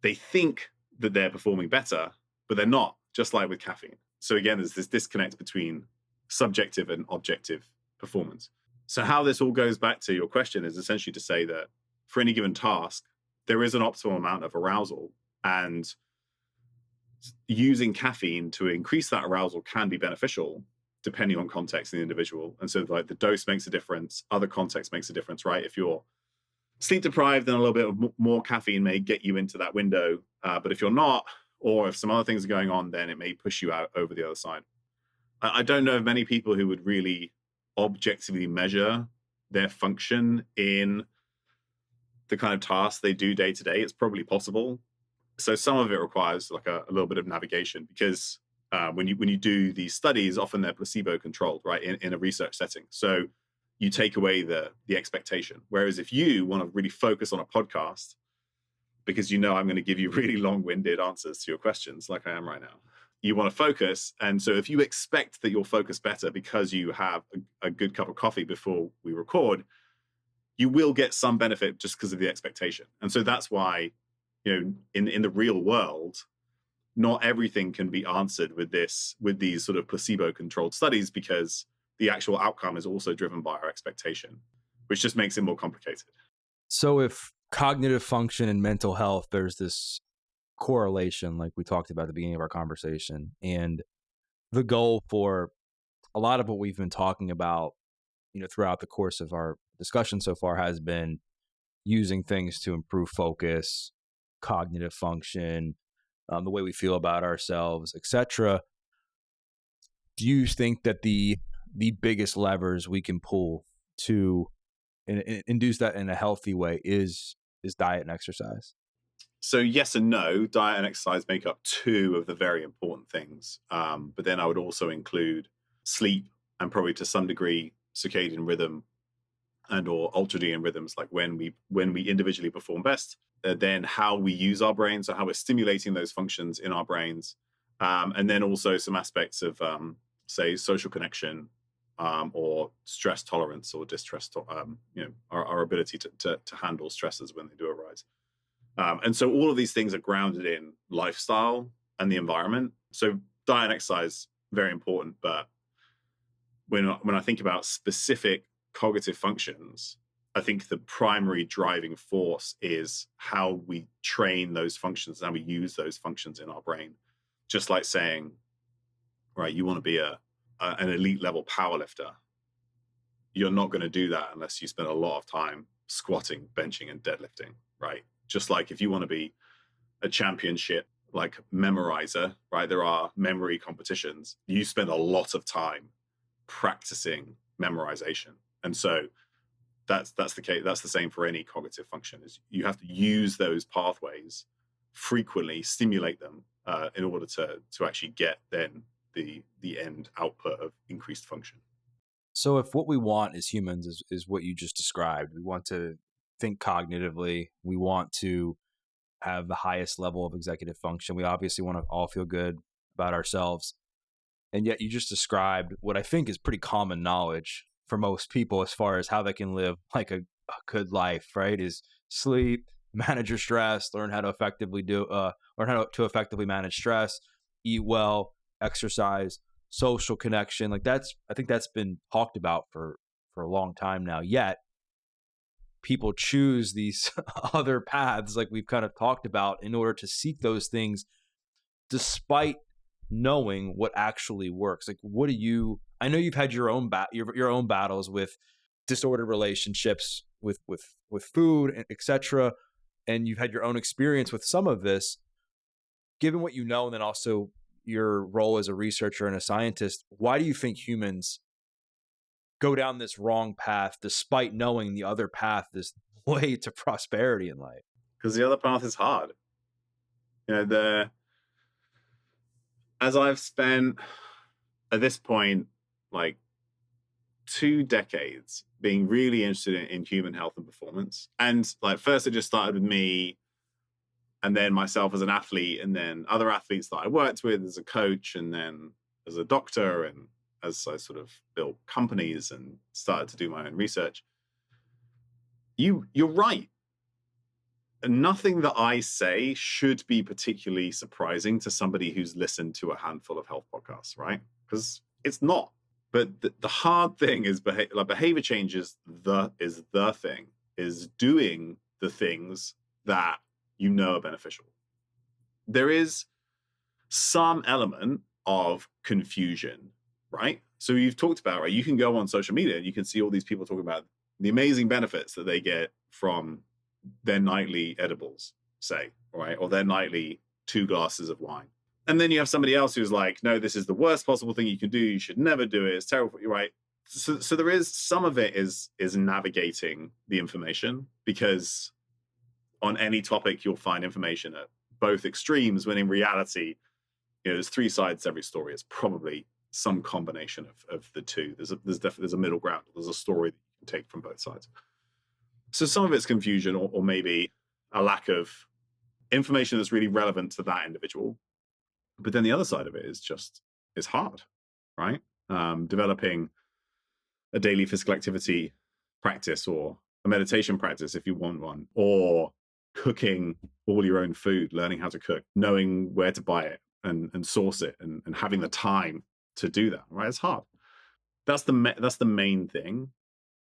they think that they're performing better, but they're not, just like with caffeine. So again, there's this disconnect between subjective and objective performance. So how this all goes back to your question is essentially to say that for any given task, there is an optimal amount of arousal, and using caffeine to increase that arousal can be beneficial depending on context in the individual. And so like the dose makes a difference, other context makes a difference, right? If you're sleep deprived, then a little bit of more caffeine may get you into that window. But if you're not, or if some other things are going on, then it may push you out over the other side. I don't know of many people who would really objectively measure their function in the kind of tasks they do day to day. It's probably possible. So some of it requires like a little bit of navigation, because when you do these studies, often they're placebo controlled, right, in a research setting. So you take away the expectation. Whereas if you want to really focus on a podcast, because I'm going to give you really long-winded answers to your questions like I am right now, you want to focus. And so if you expect that you'll focus better because you have a good cup of coffee before we record, you will get some benefit just because of the expectation. And so that's why in the real world, not everything can be answered with these sort of placebo controlled studies, because the actual outcome is also driven by our expectation, which just makes it more complicated.
So if cognitive function and mental health, there's this correlation, like we talked about at the beginning of our conversation, and the goal for a lot of what we've been talking about, throughout the course of our discussion so far has been using things to improve focus, cognitive function, the way we feel about ourselves, etc. Do you think that the biggest levers we can pull to induce that in a healthy way is diet and exercise?
So yes and no. Diet and exercise make up two of the very important things, but then I would also include sleep, and probably to some degree circadian rhythm and or ultradian rhythms, like when we individually perform best, then how we use our brains, so how we're stimulating those functions in our brains, and then also some aspects of say social connection, or stress tolerance or distress, our ability to handle stresses when they do arise. And so all of these things are grounded in lifestyle and the environment. So diet and exercise, very important, but when I think about specific cognitive functions, I think the primary driving force is how we train those functions and how we use those functions in our brain. Just like saying, right, you want to be an elite level power lifter. You're not going to do that unless you spend a lot of time squatting, benching, and deadlifting, right? Just like if you want to be a championship like memorizer, right? There are memory competitions. You spend a lot of time practicing memorization. And so that's the case. That's the same for any cognitive function, is you have to use those pathways frequently, stimulate them in order to actually get then the end output of increased function.
So if what we want as humans is what you just described, we want to think cognitively, we want to have the highest level of executive function, we obviously want to all feel good about ourselves. And yet you just described what I think is pretty common knowledge for most people as far as how they can live like a good life, right? Is sleep, manage your stress, learn how to to effectively manage stress, eat well, exercise, social connection. Like I think that's been talked about for a long time now. Yet people choose these other paths, like we've kind of talked about, in order to seek those things despite knowing what actually works. Like, what do you? I know you've had your own your own battles with disordered relationships with food, etc., and you've had your own experience with some of this. Given what you know, and then also your role as a researcher and a scientist, why do you think humans go down this wrong path despite knowing the other path is the way to prosperity in life?
Because the other path is hard. As I've spent at this point like 2 decades being really interested in human health and performance, and like first it just started with me, and then myself as an athlete, and then other athletes that I worked with as a coach, and then as a doctor, and as I sort of built companies and started to do my own research. You're right. Nothing that I say should be particularly surprising to somebody who's listened to a handful of health podcasts, right? Because it's not. But the hard thing is behavior change is the thing, is doing the things that you know are beneficial. There is some element of confusion, right? So you've talked about, right? You can go on social media and you can see all these people talking about the amazing benefits that they get from their nightly edibles, say, right? Or their nightly 2 glasses of wine. And then you have somebody else who's like, no, this is the worst possible thing you can do. You should never do it. It's terrible, right? So there is some of it is navigating the information, because on any topic you'll find information at both extremes, when in reality, there's 3 sides to every story. It's probably some combination of the two. There's a middle ground. There's a story that you can take from both sides. So some of it's confusion, or maybe a lack of information that's really relevant to that individual. But then the other side of it is hard, right? Developing a daily physical activity practice, or a meditation practice if you want one, or cooking all your own food, learning how to cook, knowing where to buy it and source it, and having the time to do that, right? It's hard. That's the main thing,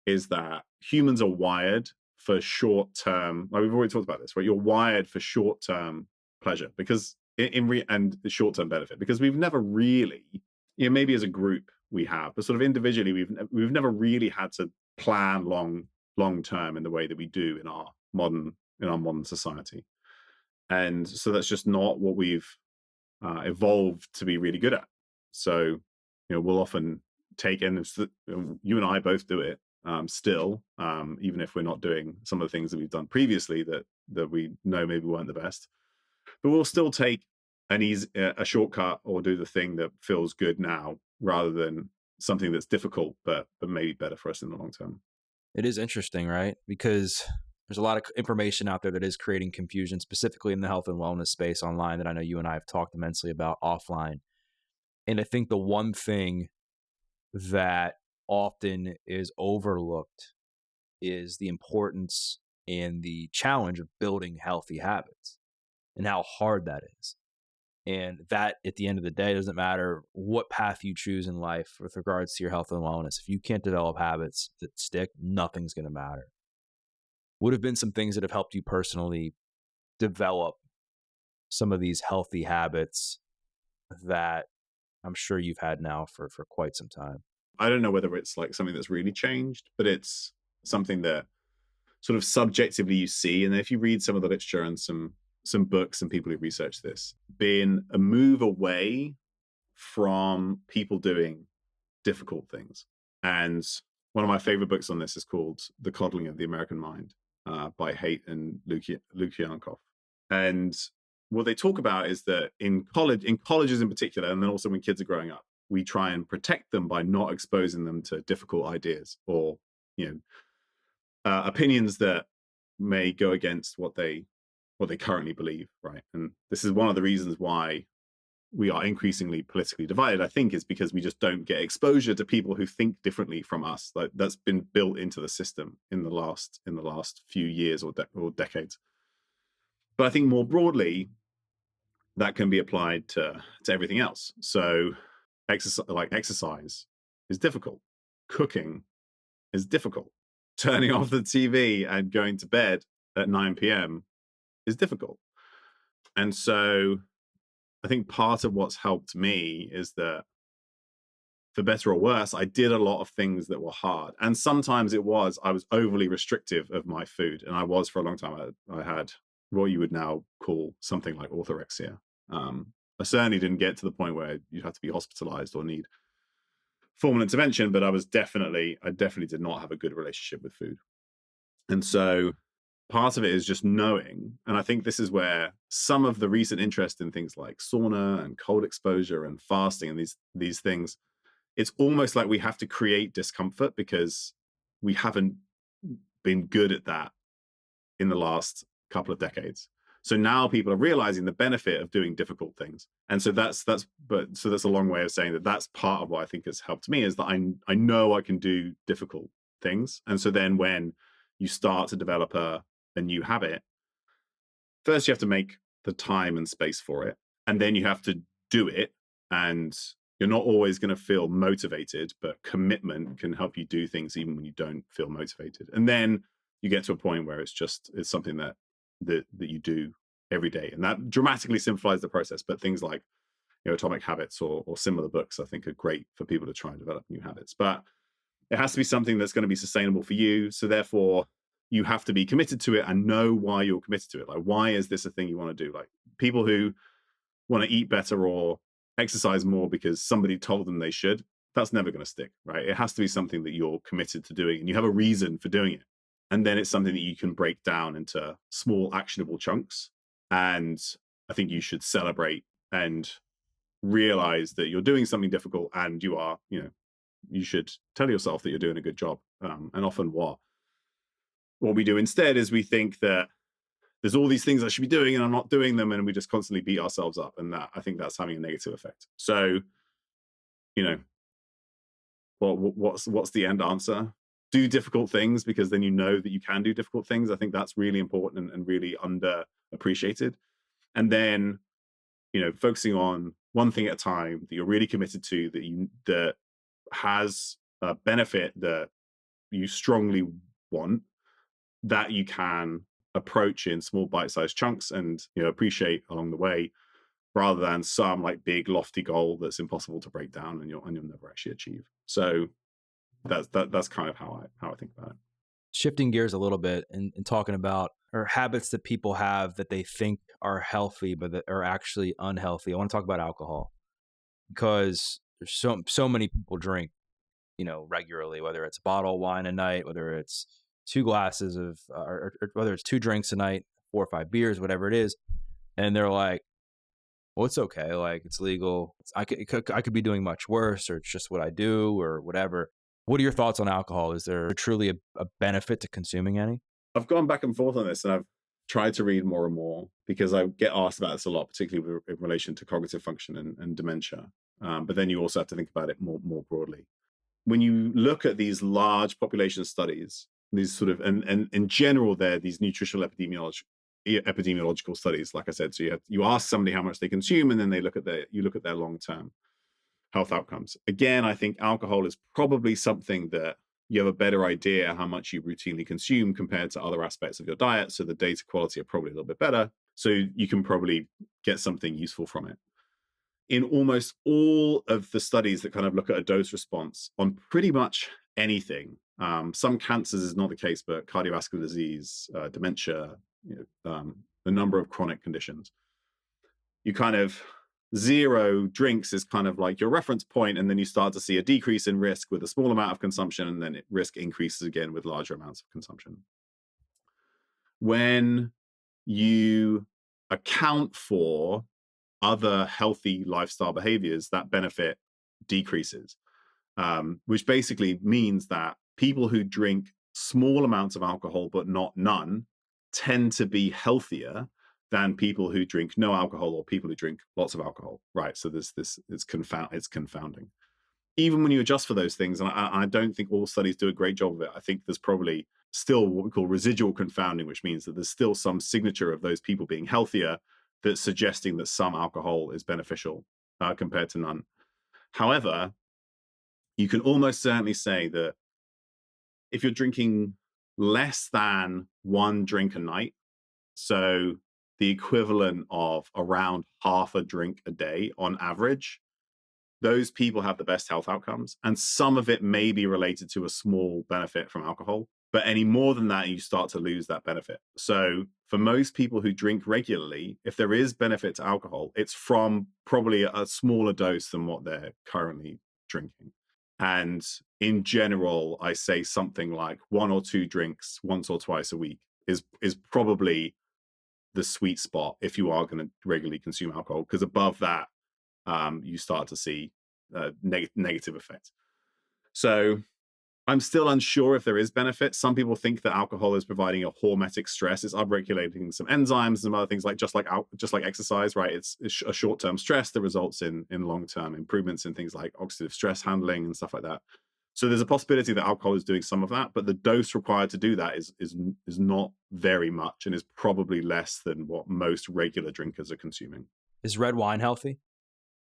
is that humans are wired for short term. Like we've already talked about this, right? You're wired for short term pleasure because and the short term benefit, because we've never really, maybe as a group we have, but sort of individually we've never really had to plan long term in the way that we do in our modern society. And so that's just not what we've evolved to be really good at. So, we'll often take in, you and I both do it still, even if we're not doing some of the things that we've done previously that we know maybe weren't the best. But we'll still take a shortcut, or do the thing that feels good now, rather than something that's difficult but maybe better for us in the long term.
It is interesting, right? Because there's a lot of information out there that is creating confusion, specifically in the health and wellness space online, that I know you and I have talked immensely about offline. And I think the one thing that often is overlooked is the importance and the challenge of building healthy habits, and how hard that is. And that, at the end of the day, doesn't matter what path you choose in life with regards to your health and wellness. If you can't develop habits that stick, nothing's going to matter. Would have been some things that have helped you personally develop some of these healthy habits that I'm sure you've had now for quite some time?
I don't know whether it's like something that's really changed, but it's something that sort of subjectively you see. And if you read some of the literature and some books and people who research this, being a move away from people doing difficult things. And one of my favorite books on this is called The Coddling of the American Mind, by Haidt and Lukianoff. And what they talk about is that in colleges in particular, and then also when kids are growing up, we try and protect them by not exposing them to difficult ideas, or opinions that may go against what they currently believe, right? And this is one of the reasons why we are increasingly politically divided, I think, is because we just don't get exposure to people who think differently from us. Like, that's been built into the system in the last few years or decades. But I think more broadly, that can be applied to everything else. So exercise is difficult. Cooking is difficult. Turning off the TV and going to bed at 9 p.m. is difficult. And so I think part of what's helped me is that, for better or worse, I did a lot of things that were hard. And sometimes I was overly restrictive of my food. And I was, for a long time. I had what you would now call something like orthorexia. I certainly didn't get to the point where you'd have to be hospitalized or need formal intervention, but I definitely did not have a good relationship with food. And so part of it is just knowing, and I think this is where some of the recent interest in things like sauna and cold exposure and fasting and these things, it's almost like we have to create discomfort because we haven't been good at that in the last couple of decades. So now people are realizing the benefit of doing difficult things. And so that's a long way of saying that that's part of what I think has helped me, is that I know I can do difficult things. And so then when you start to develop a new habit, first you have to make the time and space for it, and then you have to do it. And you're not always going to feel motivated, but commitment can help you do things even when you don't feel motivated. And then you get to a point where it's something that you do every day, and that dramatically simplifies the process. But things like Atomic Habits or similar books, I think, are great for people to try and develop new habits. But it has to be something that's going to be sustainable for you. So therefore, you have to be committed to it and know why you're committed to it. Like, why is this a thing you want to do? Like, people who want to eat better or exercise more because somebody told them they should, that's never going to stick, right? It has to be something that you're committed to doing and you have a reason for doing it. And then it's something that you can break down into small, actionable chunks. And I think you should celebrate and realize that you're doing something difficult, and you should tell yourself that you're doing a good job. And often what we do instead is we think that there's all these things I should be doing and I'm not doing them, and we just constantly beat ourselves up. And I think that's having a negative effect. So, what's the end answer? do difficult things, because then you know that you can do difficult things. I think that's really important and really underappreciated. And then, focusing on one thing at a time that you're really committed to, that has a benefit that you strongly want, that you can approach in small bite-sized chunks and appreciate along the way, rather than some like big lofty goal that's impossible to break down and you'll never actually achieve. So that's kind of how I think about it.
Shifting gears a little bit and talking about or habits that people have that they think are healthy but that are actually unhealthy. I want to talk about alcohol, because there's so many people drink, regularly, whether it's a bottle of wine a night, whether it's two glasses of, or whether it's two drinks a night, 4 or 5 beers, whatever it is. And they're like, well, it's okay. Like, it's legal. I could be doing much worse, or it's just what I do, or whatever. What are your thoughts on alcohol? Is there truly a benefit to consuming any?
I've gone back and forth on this, and I've tried to read more and more, because I get asked about this a lot, particularly in relation to cognitive function and dementia. But then you also have to think about it more broadly. When you look at these large population studies, these sort of, and in general, they're these nutritional epidemiological studies, like I said. So you ask somebody how much they consume, and then you look at their long-term health outcomes. Again, I think alcohol is probably something that you have a better idea how much you routinely consume compared to other aspects of your diet. So the data quality are probably a little bit better. So you can probably get something useful from it. In almost all of the studies that kind of look at a dose response on pretty much anything, some cancers is not the case, but cardiovascular disease, dementia, a number of chronic conditions, you kind of 0 drinks is kind of like your reference point, and then you start to see a decrease in risk with a small amount of consumption, and then risk increases again with larger amounts of consumption. When you account for other healthy lifestyle behaviors, that benefit decreases, which basically means that people who drink small amounts of alcohol but not none tend to be healthier than people who drink no alcohol or people who drink lots of alcohol, right? So it's confounding. Even when you adjust for those things, and I don't think all studies do a great job of it, I think there's probably still what we call residual confounding, which means that there's still some signature of those people being healthier that's suggesting that some alcohol is beneficial compared to none. However, you can almost certainly say that if you're drinking less than 1 drink a night, so the equivalent of around half a drink a day on average, those people have the best health outcomes. And some of it may be related to a small benefit from alcohol, but any more than that, you start to lose that benefit. So for most people who drink regularly, if there is benefit to alcohol, it's from probably a smaller dose than what they're currently drinking. And in general, I say something like 1 or 2 drinks once or twice a week is probably the sweet spot if you are going to regularly consume alcohol, because above that, you start to see negative effects. So I'm still unsure if there is benefit. Some people think that alcohol is providing a hormetic stress. It's upregulating some enzymes and some other things, like just like exercise, right? It's a short-term stress that results in long-term improvements in things like oxidative stress handling and stuff like that. So there's a possibility that alcohol is doing some of that, but the dose required to do that is not very much, and is probably less than what most regular drinkers are consuming.
Is red wine healthy?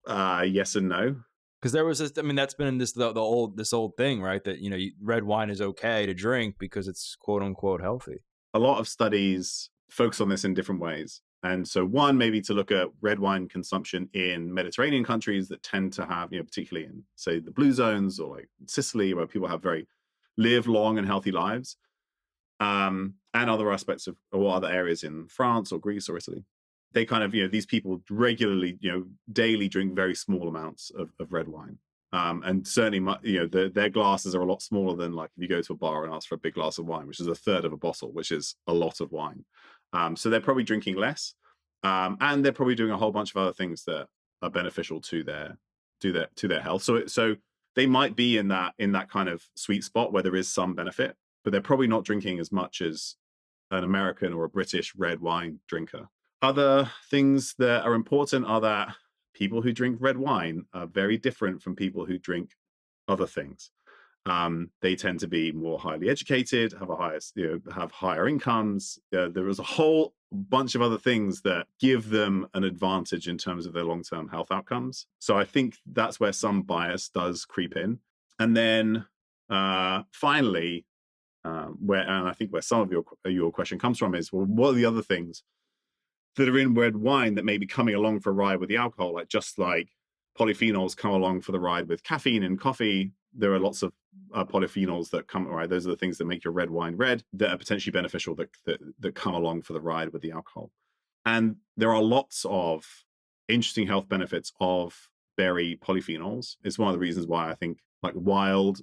Yes and no.
Because there was this, I mean, that's been the old thing, right? That, red wine is okay to drink because it's quote unquote healthy.
A lot of studies focus on this in different ways. And so one, maybe to look at red wine consumption in Mediterranean countries that tend to have, particularly in, say, the blue zones, or like Sicily, where people have live long and healthy lives, and other aspects of, or other areas in France or Greece or Italy. They kind of, these people regularly, daily drink very small amounts of red wine. And certainly, their glasses are a lot smaller than, like, if you go to a bar and ask for a big glass of wine, which is a third of a bottle, which is a lot of wine. So they're probably drinking less, and they're probably doing a whole bunch of other things that are beneficial to their health. So they might be in that kind of sweet spot where there is some benefit, but they're probably not drinking as much as an American or a British red wine drinker. Other things that are important are that people who drink red wine are very different from people who drink other things. They tend to be more highly educated, have a higher, have higher incomes. There is a whole bunch of other things that give them an advantage in terms of their long-term health outcomes. So I think that's where some bias does creep in. And then finally, and I think where some of your question comes from is, well, what are the other things that are in red wine that may be coming along for a ride with the alcohol? Like, just like polyphenols come along for the ride with caffeine in coffee, there are lots of polyphenols that come, right? Those are the things that make your red wine red, that are potentially beneficial, that come along for the ride with the alcohol. And there are lots of interesting health benefits of berry polyphenols. It's one of the reasons why I think like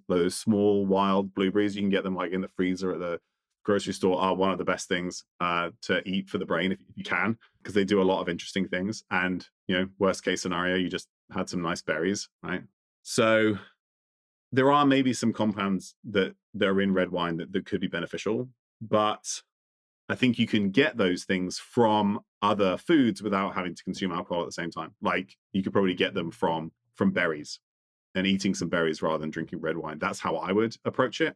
those small wild blueberries, you can get them like in the freezer at the grocery store, are one of the best things to eat for the brain if you can, because they do a lot of interesting things. And, worst case scenario, you just had some nice berries, right? So there are maybe some compounds that are in red wine that could be beneficial, but I think you can get those things from other foods without having to consume alcohol at the same time. Like, you could probably get them from berries, and eating some berries rather than drinking red wine. That's how I would approach it.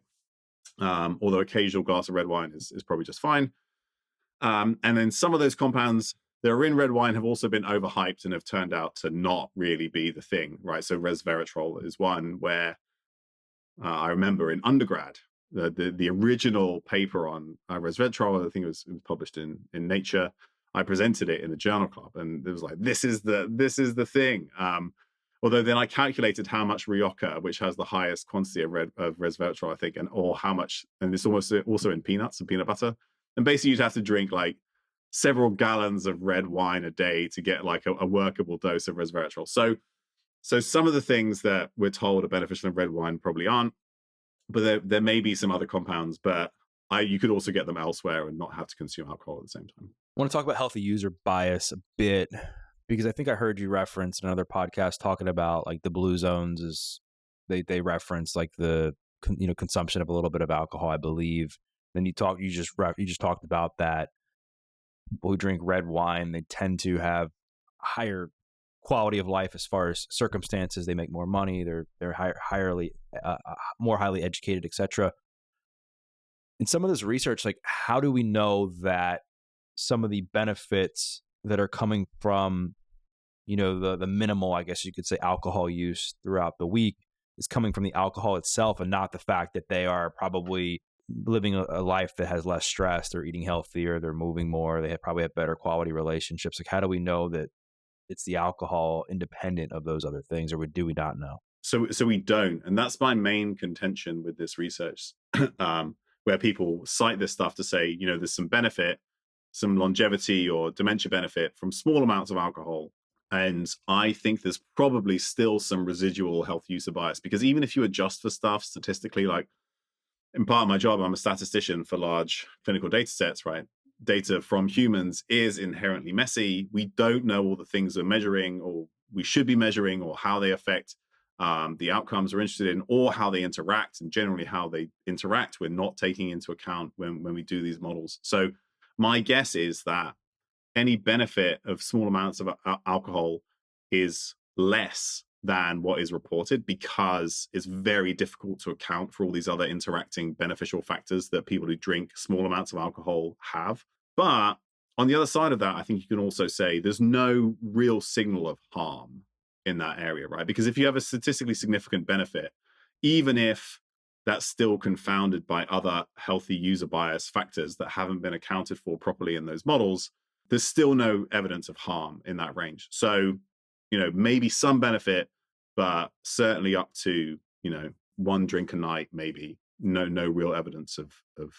Although occasional glass of red wine is probably just fine. And then some of those compounds that are in red wine have also been overhyped and have turned out to not really be the thing, right? So resveratrol is one where I remember in undergrad, the original paper on resveratrol, I think it was published in Nature. I presented it in the journal club, and it was like, this is the thing. Although then I calculated how much Rioja, which has the highest quantity of resveratrol, I think, or how much, and it's almost also in peanuts and peanut butter. And basically, you'd have to drink like several gallons of red wine a day to get like a workable dose of resveratrol. So some of the things that we're told are beneficial in red wine probably aren't, but there may be some other compounds, but you could also get them elsewhere and not have to consume alcohol at the same time.
I want to talk about healthy user bias a bit, because I think I heard you reference in another podcast talking about like the blue zones is they reference like the consumption of a little bit of alcohol, I believe. Then you just talked about that people who drink red wine, they tend to have higher quality of life as far as circumstances. They make more money. They're more highly educated, etc. In some of this research, like, how do we know that some of the benefits that are coming from, the minimal, I guess you could say, alcohol use throughout the week is coming from the alcohol itself, and not the fact that they are probably living a life that has less stress, they're eating healthier, they're moving more, they probably have better quality relationships? Like, how do we know that it's the alcohol independent of those other things, or do we not know?
So we don't, and that's my main contention with this research, where people cite this stuff to say, there's some benefit, some longevity or dementia benefit from small amounts of alcohol. And I think there's probably still some residual health user bias, because even if you adjust for stuff statistically, like in part of my job, I'm a statistician for large clinical data sets, right? Data from humans is inherently messy. We don't know all the things we're measuring, or we should be measuring, or how they affect the outcomes we're interested in, or how they interact, and generally how they interact we're not taking into account when we do these models. So my guess is that any benefit of small amounts of alcohol is less than what is reported, because it's very difficult to account for all these other interacting beneficial factors that people who drink small amounts of alcohol have. But on the other side of that, I think you can also say there's no real signal of harm in that area, right? Because if you have a statistically significant benefit, even if that's still confounded by other healthy user bias factors that haven't been accounted for properly in those models, there's still no evidence of harm in that range. So, maybe some benefit, but certainly up to, one drink a night, maybe no real evidence of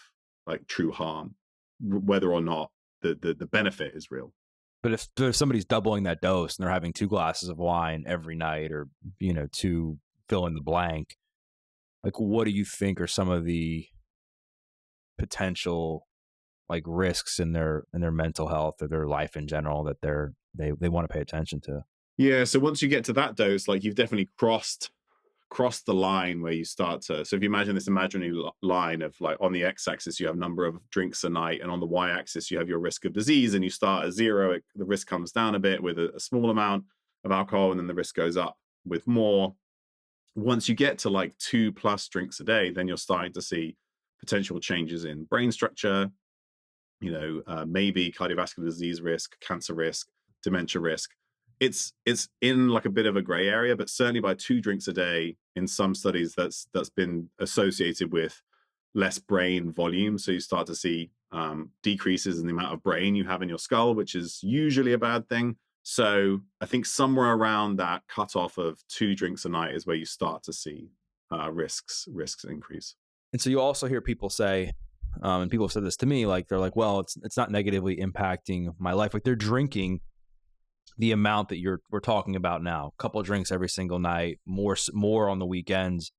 like true harm, whether or not the benefit is real.
But if somebody's doubling that dose and they're having 2 glasses of wine every night, or, to fill in the blank, like, what do you think are some of the potential like risks in their mental health or their life in general that they want to pay attention to?
Yeah. So once you get to that dose, like, you've definitely crossed the line where you start to, so if you imagine this imaginary line of, like, on the x-axis you have number of drinks a night, and on the y-axis you have your risk of disease, and you start at 0, the risk comes down a bit with a small amount of alcohol, and then the risk goes up with more. Once you get to like 2+ drinks a day, then you're starting to see potential changes in brain structure, maybe cardiovascular disease risk, cancer risk, dementia risk. It's in like a bit of a gray area, but certainly by 2 drinks a day in some studies that's been associated with less brain volume. So you start to see decreases in the amount of brain you have in your skull, which is usually a bad thing. So I think somewhere around that cutoff of 2 drinks a night is where you start to see risks increase.
And so you also hear people say, and people have said this to me, like they're like, well, it's not negatively impacting my life. Like they're drinking the amount that we're talking about now, a couple of drinks every single night, more on the weekends,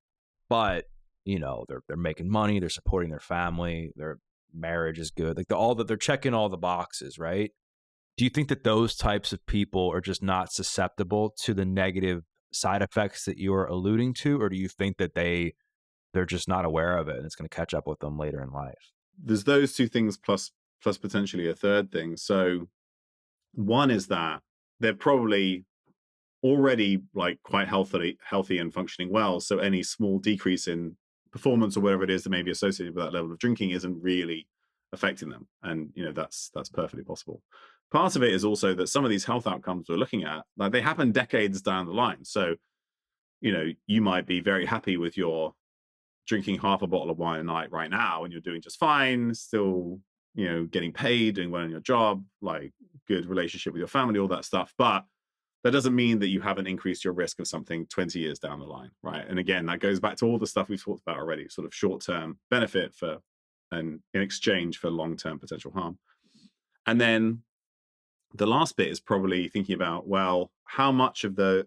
but they're making money, they're supporting their family, their marriage is good, like they're checking all the boxes, right? Do you think that those types of people are just not susceptible to the negative side effects that you're alluding to, or do you think that they're just not aware of it and it's going to catch up with them later in life?
There's those 2 things plus potentially a third thing. So one is that they're probably already like quite healthy and functioning well. So any small decrease in performance or whatever it is that may be associated with that level of drinking isn't really affecting them. And that's perfectly possible. Part of it is also that some of these health outcomes we're looking at, like they happen decades down the line. So, you might be very happy with your drinking half a bottle of wine a night right now and you're doing just fine, still, getting paid, doing well in your job, like good relationship with your family, all that stuff. But that doesn't mean that you haven't increased your risk of something 20 years down the line, right? And again, that goes back to all the stuff we've talked about already, sort of short-term benefit and in exchange for long-term potential harm. And then the last bit is probably thinking about, well, how much of the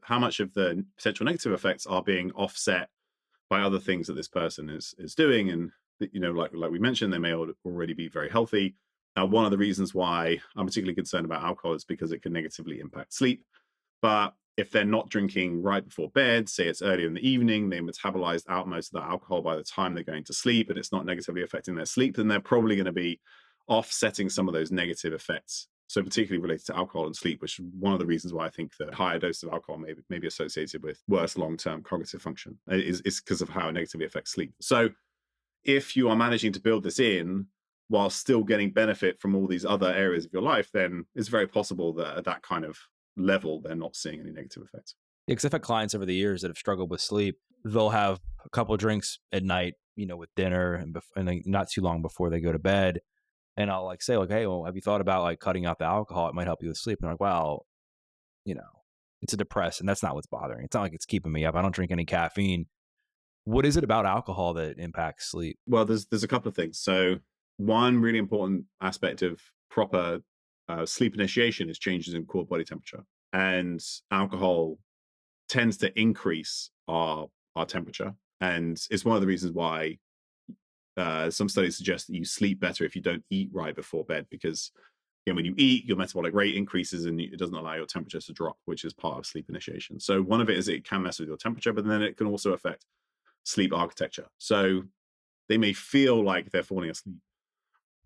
potential negative effects are being offset by other things that this person is doing. And like we mentioned, they may already be very healthy. Now, one of the reasons why I'm particularly concerned about alcohol is because it can negatively impact sleep. But if they're not drinking right before bed, say it's earlier in the evening, they metabolized out most of that alcohol by the time they're going to sleep, and it's not negatively affecting their sleep, then they're probably going to be offsetting some of those negative effects. So particularly related to alcohol and sleep, which is one of the reasons why I think that higher doses of alcohol may be associated with worse long-term cognitive function is because of how it negatively affects sleep. So if you are managing to build this in while still getting benefit from all these other areas of your life, then it's very possible that at that kind of level, they're not seeing any negative effects.
Yeah, because I've had clients over the years that have struggled with sleep. They'll have a couple of drinks at night, with dinner and then not too long before they go to bed. And I'll like say like, hey, well, have you thought about like cutting out the alcohol? It might help you with sleep. And they're like, well, you know, it's a depressant. That's not what's bothering. It's not like it's keeping me up. I don't drink any caffeine. What is it about alcohol that impacts sleep?
Well, there's a couple of things. So one really important aspect of proper sleep initiation is changes in core body temperature, and alcohol tends to increase our temperature, and it's one of the reasons why some studies suggest that you sleep better if you don't eat right before bed, because when you eat, your metabolic rate increases and it doesn't allow your temperature to drop, which is part of sleep initiation. So one of it is it can mess with your temperature, but then it can also affect sleep architecture. So they may feel like they're falling asleep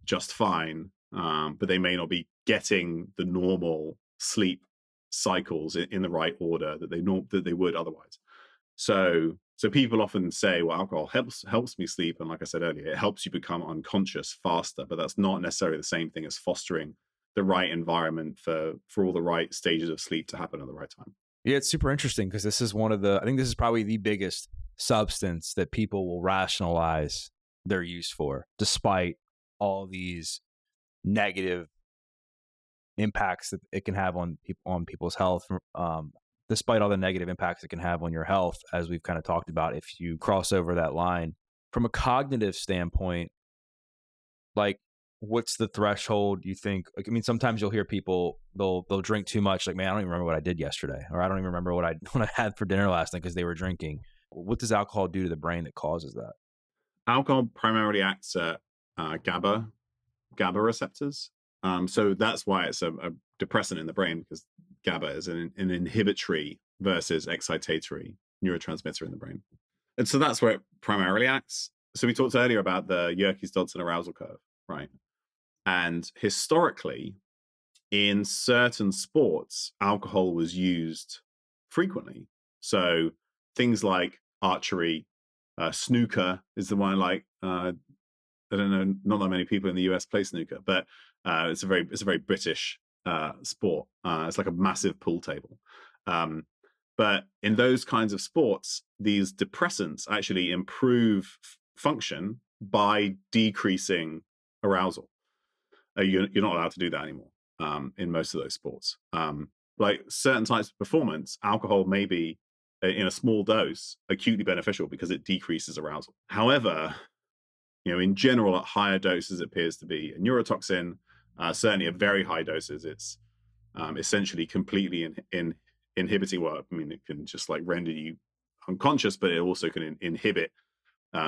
just fine, but they may not be getting the normal sleep cycles in the right order that they would otherwise. So people often say, well, alcohol helps me sleep, and like I said earlier, it helps you become unconscious faster, but that's not necessarily the same thing as fostering the right environment for all the right stages of sleep to happen at the right time.
Yeah, it's super interesting because I think this is probably the biggest substance that people will rationalize their use for, despite all these negative impacts that it can have on people's health. Despite all the negative impacts it can have on your health, as we've kind of talked about, if you cross over that line from a cognitive standpoint, like what's the threshold you think? Like, I mean, sometimes you'll hear people they'll drink too much. Like, man, I don't even remember what I did yesterday, or I don't even remember what I had for dinner last night because they were drinking. What does alcohol do to the brain that causes that?
Alcohol primarily acts at GABA receptors. So that's why it's a depressant in the brain, because GABA is an inhibitory versus excitatory neurotransmitter in the brain. And so that's where it primarily acts. So we talked earlier about the Yerkes-Dodson arousal curve, right? And historically, in certain sports, alcohol was used frequently. So things like archery, snooker is the one I like. I don't know, not that many people in the US play snooker, but it's a very British sport. It's like a massive pool table. Um, but in those kinds of sports, these depressants actually improve function by decreasing arousal. You're not allowed to do that anymore in most of those sports. Like certain types of performance, alcohol may be in a small dose acutely beneficial because it decreases arousal. However, in general, at higher doses, it appears to be a neurotoxin. Certainly, at very high doses, it's essentially completely inhibiting. Well, I mean, it can just like render you unconscious, but it also can inhibit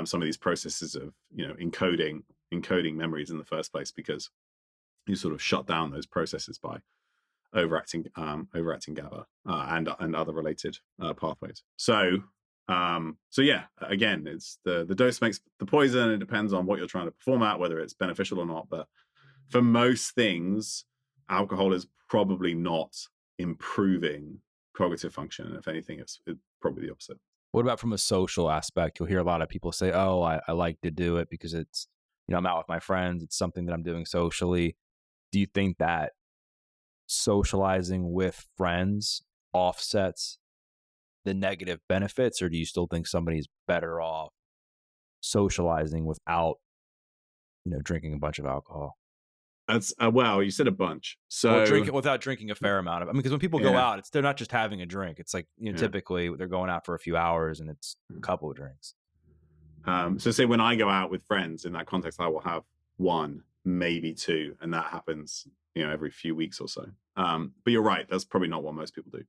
some of these processes of encoding memories in the first place, because you sort of shut down those processes by overacting GABA and other related pathways. So yeah, again, it's the dose makes the poison. It depends on what you're trying to perform at, whether it's beneficial or not. But for most things, alcohol is probably not improving cognitive function. If anything, it's probably the opposite.
What about from a social aspect? You'll hear a lot of people say, oh, I like to do it because it's, I'm out with my friends. It's something that I'm doing socially. Do you think that socializing with friends offsets the negative benefits, or do you still think somebody's better off socializing without, drinking a bunch of alcohol?
That's wow, you said a bunch. So
well, drink it without drinking a fair amount of. I mean, because when people go out, they're not just having a drink. It's like typically they're going out for a few hours and it's a couple of drinks.
So say when I go out with friends in that context, I will have one, maybe two, and that happens, every few weeks or so. But you're right, that's probably not what most people do.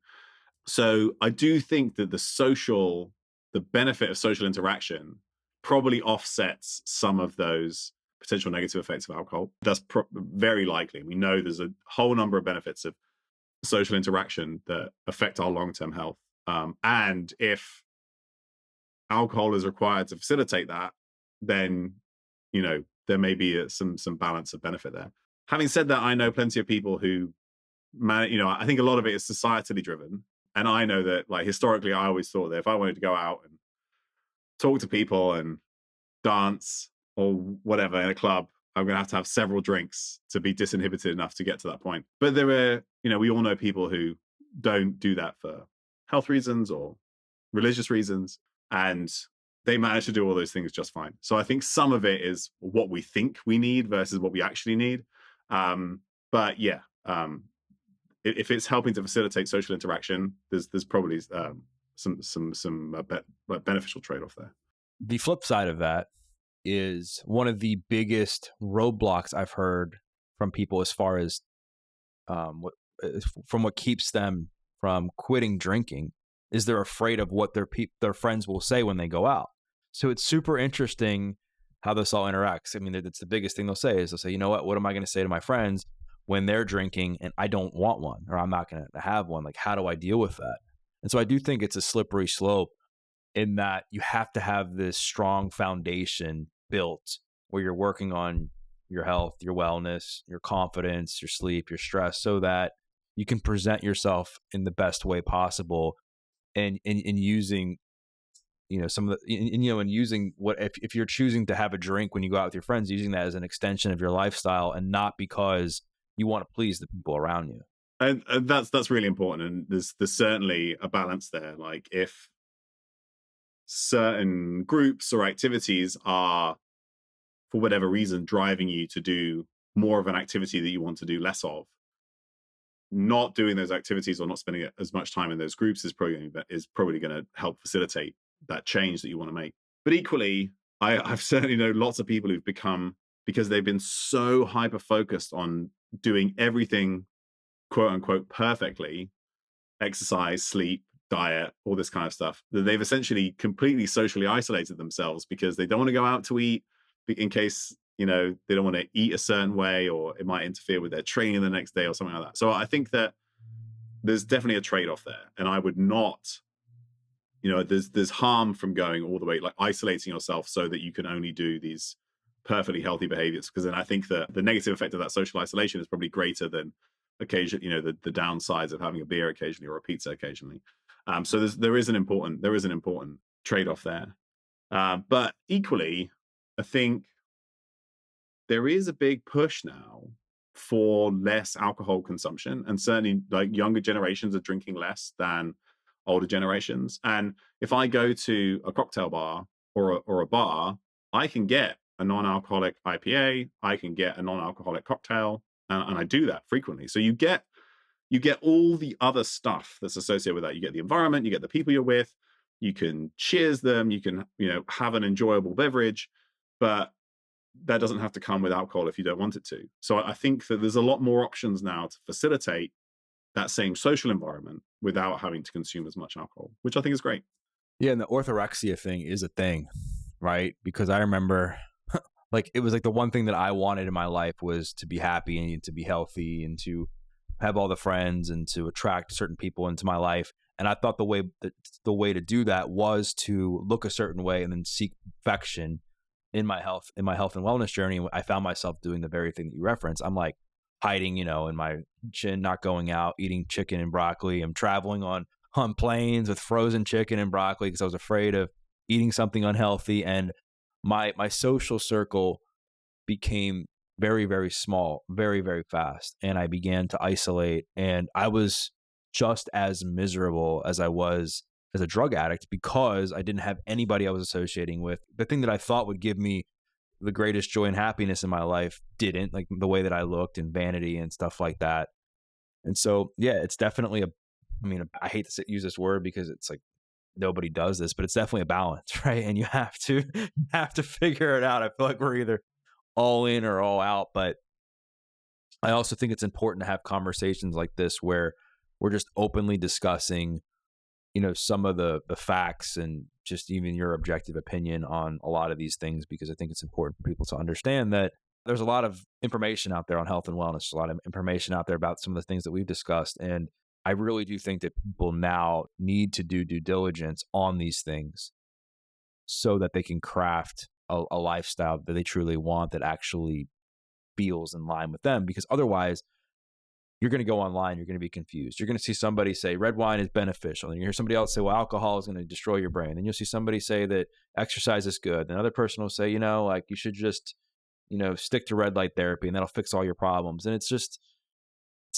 So I do think that the benefit of social interaction probably offsets some of those potential negative effects of alcohol. That's very likely. We know there's a whole number of benefits of social interaction that affect our long-term health. And if alcohol is required to facilitate that, then, there may be some balance of benefit there. Having said that, I know plenty of people who, I think a lot of it is societally driven. And I know that, like, historically, I always thought that if I wanted to go out and talk to people and dance or whatever in a club, I'm going to have several drinks to be disinhibited enough to get to that point. But there are, we all know people who don't do that for health reasons or religious reasons, and they manage to do all those things just fine. So I think some of it is what we think we need versus what we actually need. But yeah, if it's helping to facilitate social interaction, there's probably some beneficial trade-off there.
The flip side of that is one of the biggest roadblocks I've heard from people as far as what keeps them from quitting drinking is they're afraid of what their friends will say when they go out. So it's super interesting how this all interacts. I mean, it's the biggest thing they'll say is they'll say, you know what am I going to say to my friends when they're drinking and I don't want one, or I'm not going to have one? Like, how do I deal with that? And so I do think it's a slippery slope in that you have to have this strong foundation built where you're working on your health, your wellness, your confidence, your sleep, your stress, so that you can present yourself in the best way possible, and using, some of the, and using what, if you're choosing to have a drink when you go out with your friends, using that as an extension of your lifestyle and not because you want to please the people around you.
And that's really important. And there's certainly a balance there. Like, if certain groups or activities are, for whatever reason, driving you to do more of an activity that you want to do less of, not doing those activities or not spending as much time in those groups is probably going to help facilitate that change that you want to make. But equally, I've certainly known lots of people who've become, because they've been so hyper focused on doing everything quote unquote perfectly, exercise, sleep, diet, all this kind of stuff, that they've essentially completely socially isolated themselves because they don't want to go out to eat in case, they don't want to eat a certain way, or it might interfere with their training the next day or something like that. So I think that there's definitely a trade-off there. And I would not, there's harm from going all the way, like isolating yourself so that you can only do these perfectly healthy behaviors, because then I think that the negative effect of that social isolation is probably greater than occasion, the downsides of having a beer occasionally or a pizza occasionally. So there is an important trade-off there. But equally, I think there is a big push now for less alcohol consumption, and certainly like younger generations are drinking less than older generations. And if I go to a cocktail bar or a bar, I can get a non-alcoholic IPA, I can get a non-alcoholic cocktail, and I do that frequently. So you get all the other stuff that's associated with that. You get the environment, you get the people you're with, you can cheers them, you can, have an enjoyable beverage, but that doesn't have to come with alcohol if you don't want it to. So I think that there's a lot more options now to facilitate that same social environment without having to consume as much alcohol, which I think is great.
Yeah, and the orthorexia thing is a thing, right? Because I remember like it was like the one thing that I wanted in my life was to be happy and to be healthy and to have all the friends and to attract certain people into my life. And I thought the way to do that was to look a certain way and then seek perfection in my health and wellness journey. I found myself doing the very thing that you referenced. I'm like hiding, in my kitchen, not going out, eating chicken and broccoli. I'm traveling on planes with frozen chicken and broccoli because I was afraid of eating something unhealthy. And my social circle became very, very small, very, very fast. And I began to isolate, and I was just as miserable as I was as a drug addict because I didn't have anybody I was associating with. The thing that I thought would give me the greatest joy and happiness in my life didn't, like the way that I looked and vanity and stuff like that. And so, yeah, it's definitely I hate to use this word because it's like nobody does this, but it's definitely a balance, right? And you have to figure it out. I feel like we're either all in or all out, but I also think it's important to have conversations like this where we're just openly discussing, some of the facts and just even your objective opinion on a lot of these things, because I think it's important for people to understand that there's a lot of information out there on health and wellness, a lot of information out there about some of the things that we've discussed. And I really do think that people now need to do due diligence on these things so that they can craft a lifestyle that they truly want that actually feels in line with them. Because otherwise, you're going to go online, you're going to be confused. You're going to see somebody say red wine is beneficial. And you hear somebody else say, well, alcohol is going to destroy your brain. And you'll see somebody say that exercise is good. And another person will say, like you should just, stick to red light therapy and that'll fix all your problems. And it's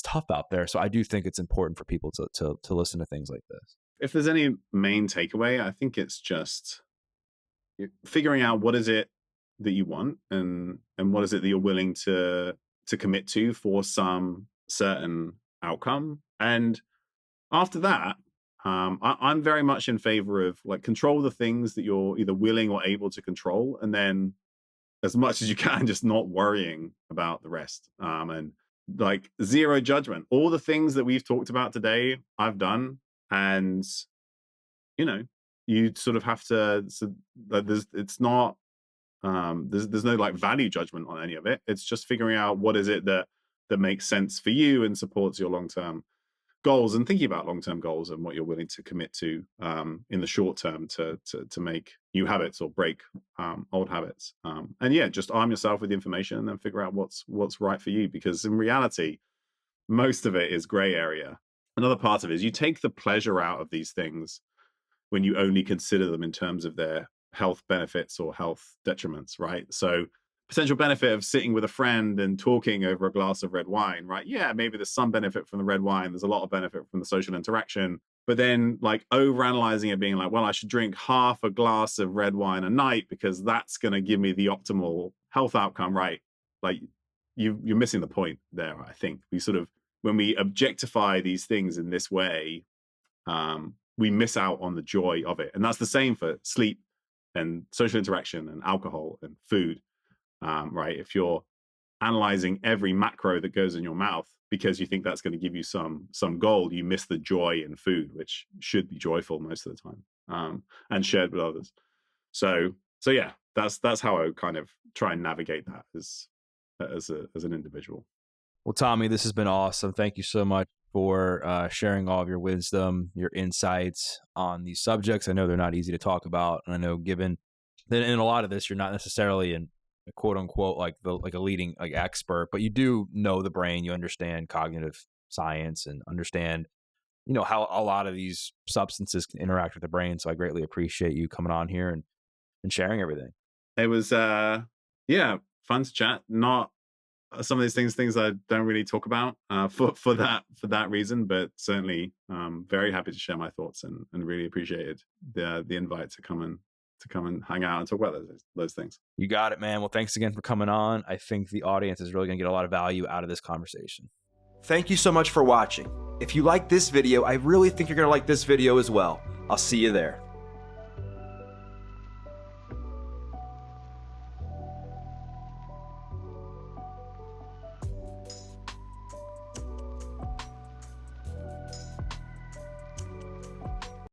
tough out there. So I do think it's important for people to listen to things like this.
If there's any main takeaway, I think it's just figuring out what is it that you want and what is it that you're willing to commit to for some certain outcome. And after that, I'm very much in favor of like control the things that you're either willing or able to control, and then as much as you can, just not worrying about the rest. And like zero judgment. All the things that we've talked about today, I've done, and you sort of have to. So there's no like value judgment on any of it. It's just figuring out what is it that makes sense for you and supports your long-term goals, and thinking about long-term goals and what you're willing to commit to in the short term to make new habits or break old habits. And yeah, just arm yourself with the information and then figure out what's right for you, because in reality, most of it is gray area. Another part of it is you take the pleasure out of these things when you only consider them in terms of their health benefits or health detriments, right? So potential benefit of sitting with a friend and talking over a glass of red wine, right? Yeah, maybe there's some benefit from the red wine. There's a lot of benefit from the social interaction. But then like overanalyzing it, being like, well, I should drink half a glass of red wine a night because that's going to give me the optimal health outcome, right? Like you're missing the point there, I think. When we objectify these things in this way, we miss out on the joy of it. And that's the same for sleep and social interaction and alcohol and food. Right? If you're analyzing every macro that goes in your mouth because you think that's going to give you some goal, you miss the joy in food, which should be joyful most of the time, and shared with others. So yeah, that's how I kind of try and navigate that as an individual.
Well, Tommy, this has been awesome. Thank you so much for sharing all of your wisdom, your insights on these subjects. I know they're not easy to talk about, and I know given that in a lot of this, you're not necessarily in quote unquote like a leading like expert, but you do know the brain, you understand cognitive science and understand how a lot of these substances can interact with the brain. So I greatly appreciate you coming on here and sharing everything.
It was yeah, fun to chat. Not some of these things I don't really talk about for that reason, but certainly very happy to share my thoughts and really appreciated the invite to come and hang out and talk about those things.
You got it, man. Well, thanks again for coming on. I think the audience is really going to get a lot of value out of this conversation. Thank you so much for watching. If you like this video, I really think you're going to like this video as well. I'll see you there.